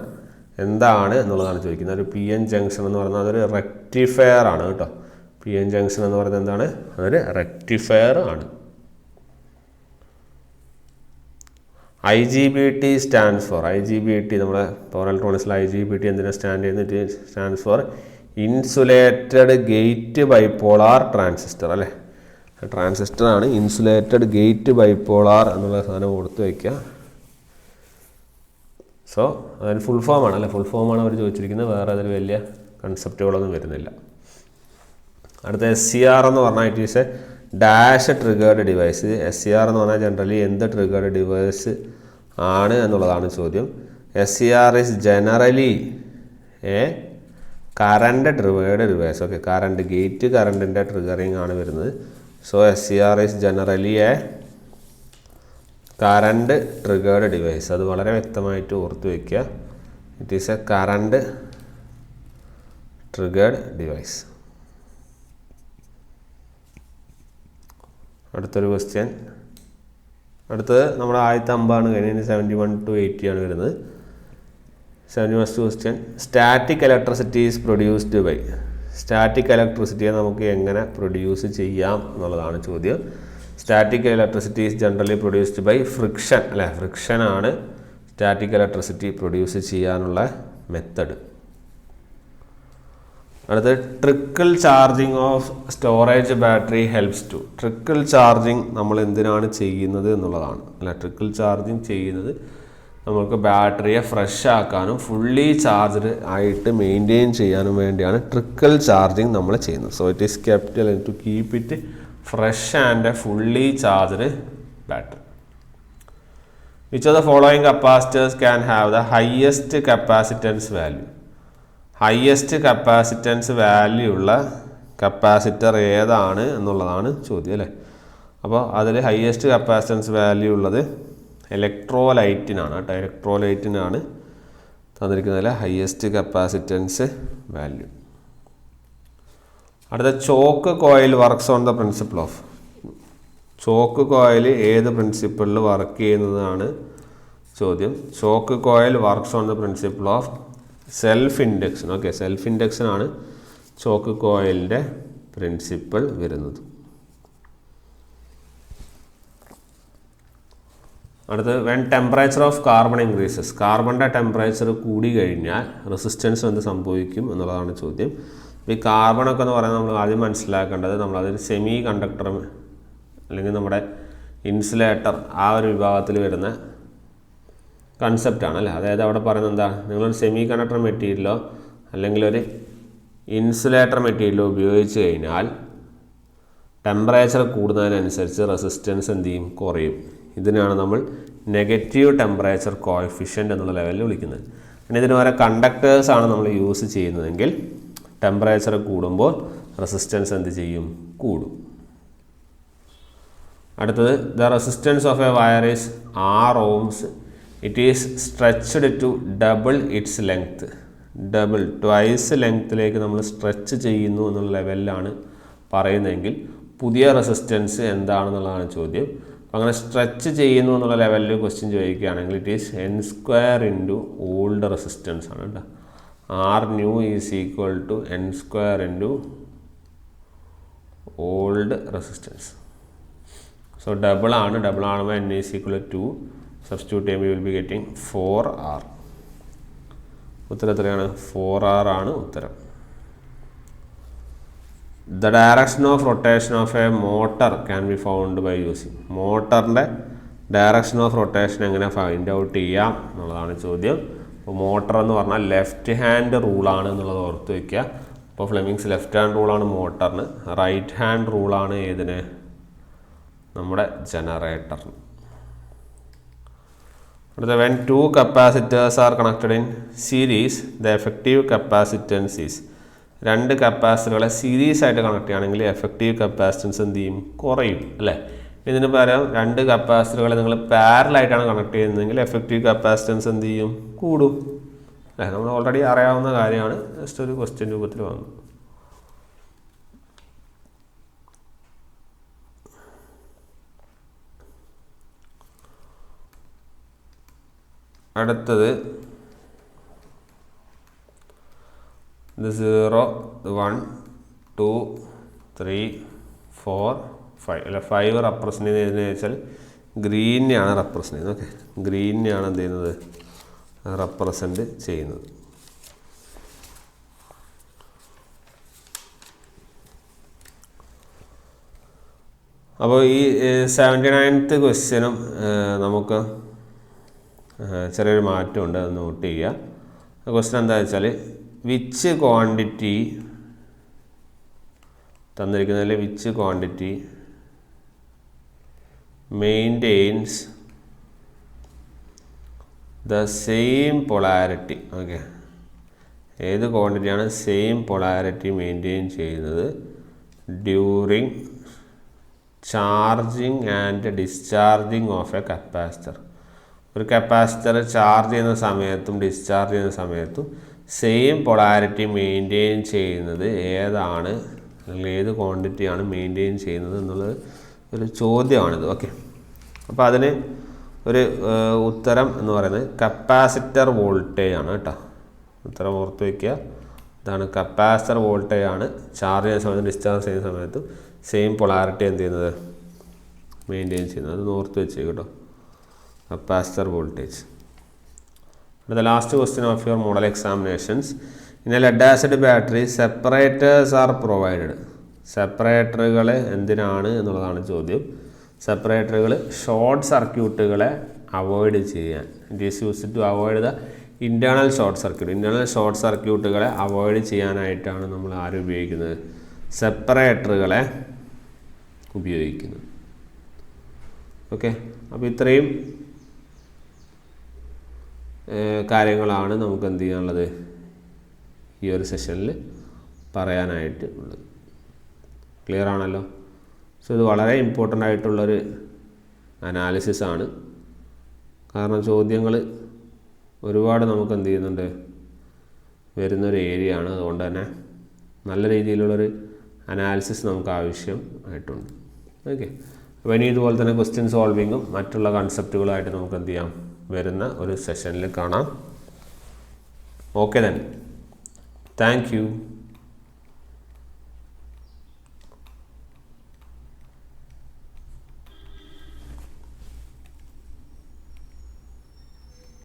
എന്താണ് എന്നുള്ളതാണ് ചോദിക്കുന്നത്. ഒരു പി എൻ ജംഗ്ഷൻ എന്ന് പറയുന്നത് അതൊരു റെക്ടിഫയർ ആണ് കേട്ടോ. പി എൻ ജംഗ്ഷൻ എന്ന് പറയുന്നത് എന്താണ്? അതൊരു റെക്ടിഫയർ ആണ്. IGBT സ്റ്റാൻഡ്സ് ഫോർ, IGBT നമ്മുടെ പവർ ഇലക്ട്രോണിക്സിൽ IGBT എന്തിനാണ് സ്റ്റാൻഡ് ചെയ്യുന്നത്? Stands for insulated gate bipolar transistor അല്ലേ. ട്രാൻസിസ്റ്ററാണ്. ഇൻസുലേറ്റഡ് ഗേറ്റ് ബൈപോളാർ എന്നുള്ള സാധനം കൊടുത്ത് വയ്ക്കുക. സോ അതിന് ഫുൾ ഫോമാണ് അല്ലേ, ഫുൾ ഫോമാണ് അവർ ചോദിച്ചിരിക്കുന്നത്. വേറെ അതിൽ വലിയ കൺസെപ്റ്റുകളൊന്നും വരുന്നില്ല. അടുത്ത SCR എന്ന് പറഞ്ഞാൽ it is A dash triggered device. SCR എന്ന് പറഞ്ഞാൽ ജനറലി എന്ത് ട്രിഗേർഡ് ഡിവൈസ് ആണ് എന്നുള്ളതാണ് ചോദ്യം. SCR is generally a current triggered device. Okay, current gate കറണ്ടിൻ്റെ ട്രിഗറിങ് ആണ് വരുന്നത്. So SCR is generally a current triggered device. അത് വളരെ വ്യക്തമായിട്ട് ഓർത്ത് വയ്ക്കുക. It is a current triggered device. അടുത്തൊരു ക്വസ്റ്റ്യൻ. അടുത്തത് നമ്മുടെ ആദ്യത്തെ 50 കഴിഞ്ഞ് 71 to 80 ആണ് വരുന്നത്. 71st question. Static electricity is produced by. Static ഇലക്ട്രിസിറ്റിയെ നമുക്ക് എങ്ങനെ പ്രൊഡ്യൂസ് ചെയ്യാം എന്നുള്ളതാണ് ചോദ്യം. Static electricity is generally produced by friction അല്ലേ. ഫ്രിക്ഷനാണ് സ്റ്റാറ്റിക് ഇലക്ട്രിസിറ്റി പ്രൊഡ്യൂസ് ചെയ്യാനുള്ള മെത്തഡ്. അടുത്ത് trickle charging of storage battery helps to. Trickle charging നമ്മൾ എന്തിനാണ് ചെയ്യുന്നത് എന്നുള്ളതാണ് അല്ല. ട്രിക്കിൾ ചാർജിങ് ചെയ്യുന്നത് നമുക്ക് ബാറ്ററിയെ ഫ്രഷ് ആക്കാനും ഫുള്ളി ചാർജ്ഡ് ആയിട്ട് മെയിൻറ്റെയിൻ ചെയ്യാനും വേണ്ടിയാണ് ട്രിക്കിൾ ചാർജിങ് നമ്മൾ ചെയ്യുന്നത്. So it is kept to keep it fresh and fully charged battery. Which of the following capacitors can have the highest capacitance value. Highest capacitance value ഉള്ള capacitor ഏതാണ് എന്നുള്ളതാണ് ചോദ്യം അല്ലേ. അപ്പോൾ അതിൽ ഹയസ്റ്റ് കപ്പാസിറ്റൻസ് വാല്യൂ ഉള്ളത് ഇലക്ട്രോലൈറ്റിനാണ് കേട്ടോ. ഇലക്ട്രോലൈറ്റിനാണ് തന്നിരിക്കുന്നതിൽ ഹയസ്റ്റ് കപ്പാസിറ്റൻസ് വാല്യൂ. അടുത്ത choke coil works on the principle of. Choke coil ഏത് പ്രിൻസിപ്പിളിൽ വർക്ക് ചെയ്യുന്നതാണ് ചോദ്യം. Choke coil works on the principle of self induction. Okay, self induction ആണ് ചോക്ക് കോയിലിൻ്റെ പ്രിൻസിപ്പിൾ വരുന്നത്. അടുത്ത് when temperature of carbon increases. കാർബണിൻ്റെ ടെമ്പറേച്ചർ കൂടി കഴിഞ്ഞാൽ റെസിസ്റ്റൻസ് എന്ത് സംഭവിക്കും എന്നുള്ളതാണ് ചോദ്യം. ഈ കാർബണൊക്കെ എന്ന് പറയുന്നത് നമ്മൾ ആദ്യം മനസ്സിലാക്കേണ്ടത് നമ്മളതൊരു സെമി കണ്ടക്ടർ അല്ലെങ്കിൽ നമ്മുടെ ഇൻസുലേറ്റർ ആ ഒരു വിഭാഗത്തിൽ വരുന്ന കൺസെപ്റ്റാണ് അല്ലേ. അതായത് അവിടെ പറയുന്നത് എന്താ, നിങ്ങളൊരു സെമി കണ്ടക്ടർ മെറ്റീരിയലോ അല്ലെങ്കിൽ ഒരു ഇൻസുലേറ്റർ മെറ്റീരിയലോ ഉപയോഗിച്ച് കഴിഞ്ഞാൽ ടെമ്പറേച്ചർ കൂടുന്നതിനനുസരിച്ച് റെസിസ്റ്റൻസ് എന്ത് ചെയ്യും, കുറയും. ഇതിനാണ് നമ്മൾ നെഗറ്റീവ് ടെമ്പറേച്ചർ കോഎഫിഷ്യൻ്റ് എന്നുള്ള ലെവലിൽ വിളിക്കുന്നത്. പിന്നെ ഇതിന് വരെ കണ്ടക്ടേഴ്സാണ് നമ്മൾ യൂസ് ചെയ്യുന്നതെങ്കിൽ ടെമ്പറേച്ചർ കൂടുമ്പോൾ റെസിസ്റ്റൻസ് എന്ത് ചെയ്യും, കൂടും. അടുത്തത് the resistance of a wire is 6 ohms. It is stretched to double its length. Double twice ലെങ്ത്തിലേക്ക് നമ്മൾ സ്ട്രെച്ച് ചെയ്യുന്നു എന്നുള്ള ലെവലിലാണ് പറയുന്നതെങ്കിൽ പുതിയ റെസിസ്റ്റൻസ് എന്താണെന്നുള്ളതാണ് ചോദ്യം. അപ്പോൾ അങ്ങനെ സ്ട്രെച്ച് ചെയ്യുന്നു എന്നുള്ള ലെവലിൽ ക്വസ്റ്റ്യൻ ചോദിക്കുകയാണെങ്കിൽ it is n² into old resistance ആണ് കേട്ടോ. R new is equal to n² into old resistance. So double ആകുമ്പോൾ n is equal to 2. Substitute time we will be getting 4R. ഉത്തരം എത്രയാണ്? 4R ആണ് ഉത്തരം. The direction of rotation of a motor can be found by using. മോട്ടറിൻ്റെ direction of rotation എങ്ങനെ find out ചെയ്യാം എന്നുള്ളതാണ് ചോദ്യം. അപ്പോൾ മോട്ടർ എന്ന് പറഞ്ഞാൽ ലെഫ്റ്റ് ഹാൻഡ് റൂളാണ് എന്നുള്ളത് ഓർത്ത് വയ്ക്കുക. അപ്പോൾ ഫ്ലെമിങ്സ് ലെഫ്റ്റ് ഹാൻഡ് റൂളാണ് മോട്ടറിന്, റൈറ്റ് ഹാൻഡ് റൂളാണ് ഏതിന്, നമ്മുടെ ജനറേറ്ററിന്. അടുത്ത when 2 capacitors are connected in series the effective capacitance is. 2 കപ്പാസിറ്ററുകളെ സീരീസ് ആയിട്ട് കണക്ട് ചെയ്യുകയാണെങ്കിൽ എഫക്റ്റീവ് കപ്പാസിറ്റൻസ് എന്ത് ചെയ്യും, കുറയും അല്ലേ. ഇതിന് പകരം 2 കപ്പാസിറ്ററുകളെ നിങ്ങൾ പാരലായിട്ടാണ് കണക്ട് ചെയ്യുന്നതെങ്കിൽ എഫക്റ്റീവ് കപ്പാസിറ്റൻസ് എന്ത് ചെയ്യും, കൂടും അല്ലേ. നമ്മൾ ഓൾറെഡി അറിയാവുന്ന കാര്യമാണ്, ജസ്റ്റ് ഒരു ക്വസ്റ്റ്യൻ രൂപത്തിൽ വന്നു. അടുത്തത് 0, 1, 2, 3, 4, 5 അല്ല 5 റെപ്രസെൻ്റ് ചെയ്യുന്നതെന്ന് വെച്ചാൽ ഗ്രീനെയാണ് റെപ്രസെൻ്റ് ചെയ്യുന്നത്. ഓക്കെ, ഗ്രീനെയാണ് എന്ത് ചെയ്യുന്നത്, റെപ്രസെൻ്റ് ചെയ്യുന്നത്. അപ്പോൾ ഈ 79th ക്വസ്റ്റ്യനും നമുക്ക് ചെറിയൊരു മാറ്റമുണ്ട്, അത് നോട്ട് ചെയ്യുക. ക്വസ്റ്റ്യൻ എന്താ വെച്ചാൽ വിച്ച് ക്വാണ്ടിറ്റി തന്നിരിക്കുന്നതിൽ which quantity maintains the same polarity. Okay, ഏത് ക്വാണ്ടിറ്റിയാണ് സെയിം പൊളാരിറ്റി മെയിൻറ്റെയിൻ ചെയ്യുന്നത് during charging and discharging of a capacitor. ഒരു കപ്പാസിറ്റർ ചാർജ് ചെയ്യുന്ന സമയത്തും ഡിസ്ചാർജ് ചെയ്യുന്ന സമയത്തും സെയിം പൊളാരിറ്റി മെയിൻറ്റെയിൻ ചെയ്യുന്നത് ഏതാണ്, അല്ലെങ്കിൽ ഏത് ക്വാണ്ടിറ്റിയാണ് മെയിൻറ്റെയിൻ ചെയ്യുന്നത് എന്നുള്ളത് ഒരു ചോദ്യമാണിത്. ഓക്കെ, അപ്പോൾ അതിന് ഒരു ഉത്തരം എന്ന് പറയുന്നത് കപ്പാസിറ്റർ വോൾട്ടേജ് ആണ് കേട്ടോ. ഉത്തരം ഓർത്ത് വയ്ക്കുക. ഇതാണ് കപ്പാസിറ്റർ വോൾട്ടേജ് ആണ് ചാർജ് ചെയ്യുന്ന സമയത്തും ഡിസ്ചാർജ് ചെയ്യുന്ന സമയത്തും സെയിം പൊളാരിറ്റി എന്ത് ചെയ്യുന്നത് മെയിൻറ്റെയിൻ ചെയ്യുന്നത്. അത് ഓർത്ത് വെച്ചേക്കും കേട്ടോ, കപ്പാസിറ്റർ വോൾട്ടേജ്. അടുത്ത last question of your model examinations. In a lead acid battery separators are provided. സെപ്പറേറ്ററുകൾ എന്തിനാണ് എന്നുള്ളതാണ് ചോദ്യം. സെപ്പറേറ്ററുകൾ ഷോർട്ട് സർക്യൂട്ടുകളെ അവോയ്ഡ് ചെയ്യാൻ. It is used to avoid the internal short circuit. Internal short സർക്യൂട്ടുകളെ അവോയ്ഡ് ചെയ്യാനായിട്ടാണ് നമ്മൾ ആരും ഉപയോഗിക്കുന്നത്, സെപ്പറേറ്ററുകളെ ഉപയോഗിക്കുന്നത്. ഓക്കെ, അപ്പോൾ ഇത്രയും കാര്യങ്ങളാണ് നമുക്ക് എന്ത് ചെയ്യാനുള്ളത് ഈ ഒരു സെഷനിൽ പറയാനായിട്ട് ഉള്ളത്. ക്ലിയർ ആണല്ലോ? സോ ഇത് വളരെ ഇമ്പോർട്ടൻ്റ് ആയിട്ടുള്ളൊരു അനാലിസിസ് ആണ്. കാരണം ചോദ്യങ്ങൾ ഒരുപാട് നമുക്ക് എന്ത് ചെയ്യുന്നുണ്ട് വരുന്നൊരു ഏരിയ ആണ്. അതുകൊണ്ട് തന്നെ നല്ല രീതിയിലുള്ളൊരു അനാലിസിസ് നമുക്ക് ആവശ്യമായിട്ടുണ്ട്. ഓക്കെ, അപ്പോൾ ഇനി ഇതുപോലെ തന്നെ ക്വസ്റ്റ്യൻ സോൾവിങ്ങും മറ്റുള്ള കൺസെപ്റ്റുകളുമായിട്ട് നമുക്ക് എന്ത് ചെയ്യാം വരുന്ന ഒരു സെഷനിൽ കാണാം. Okay then, thank you.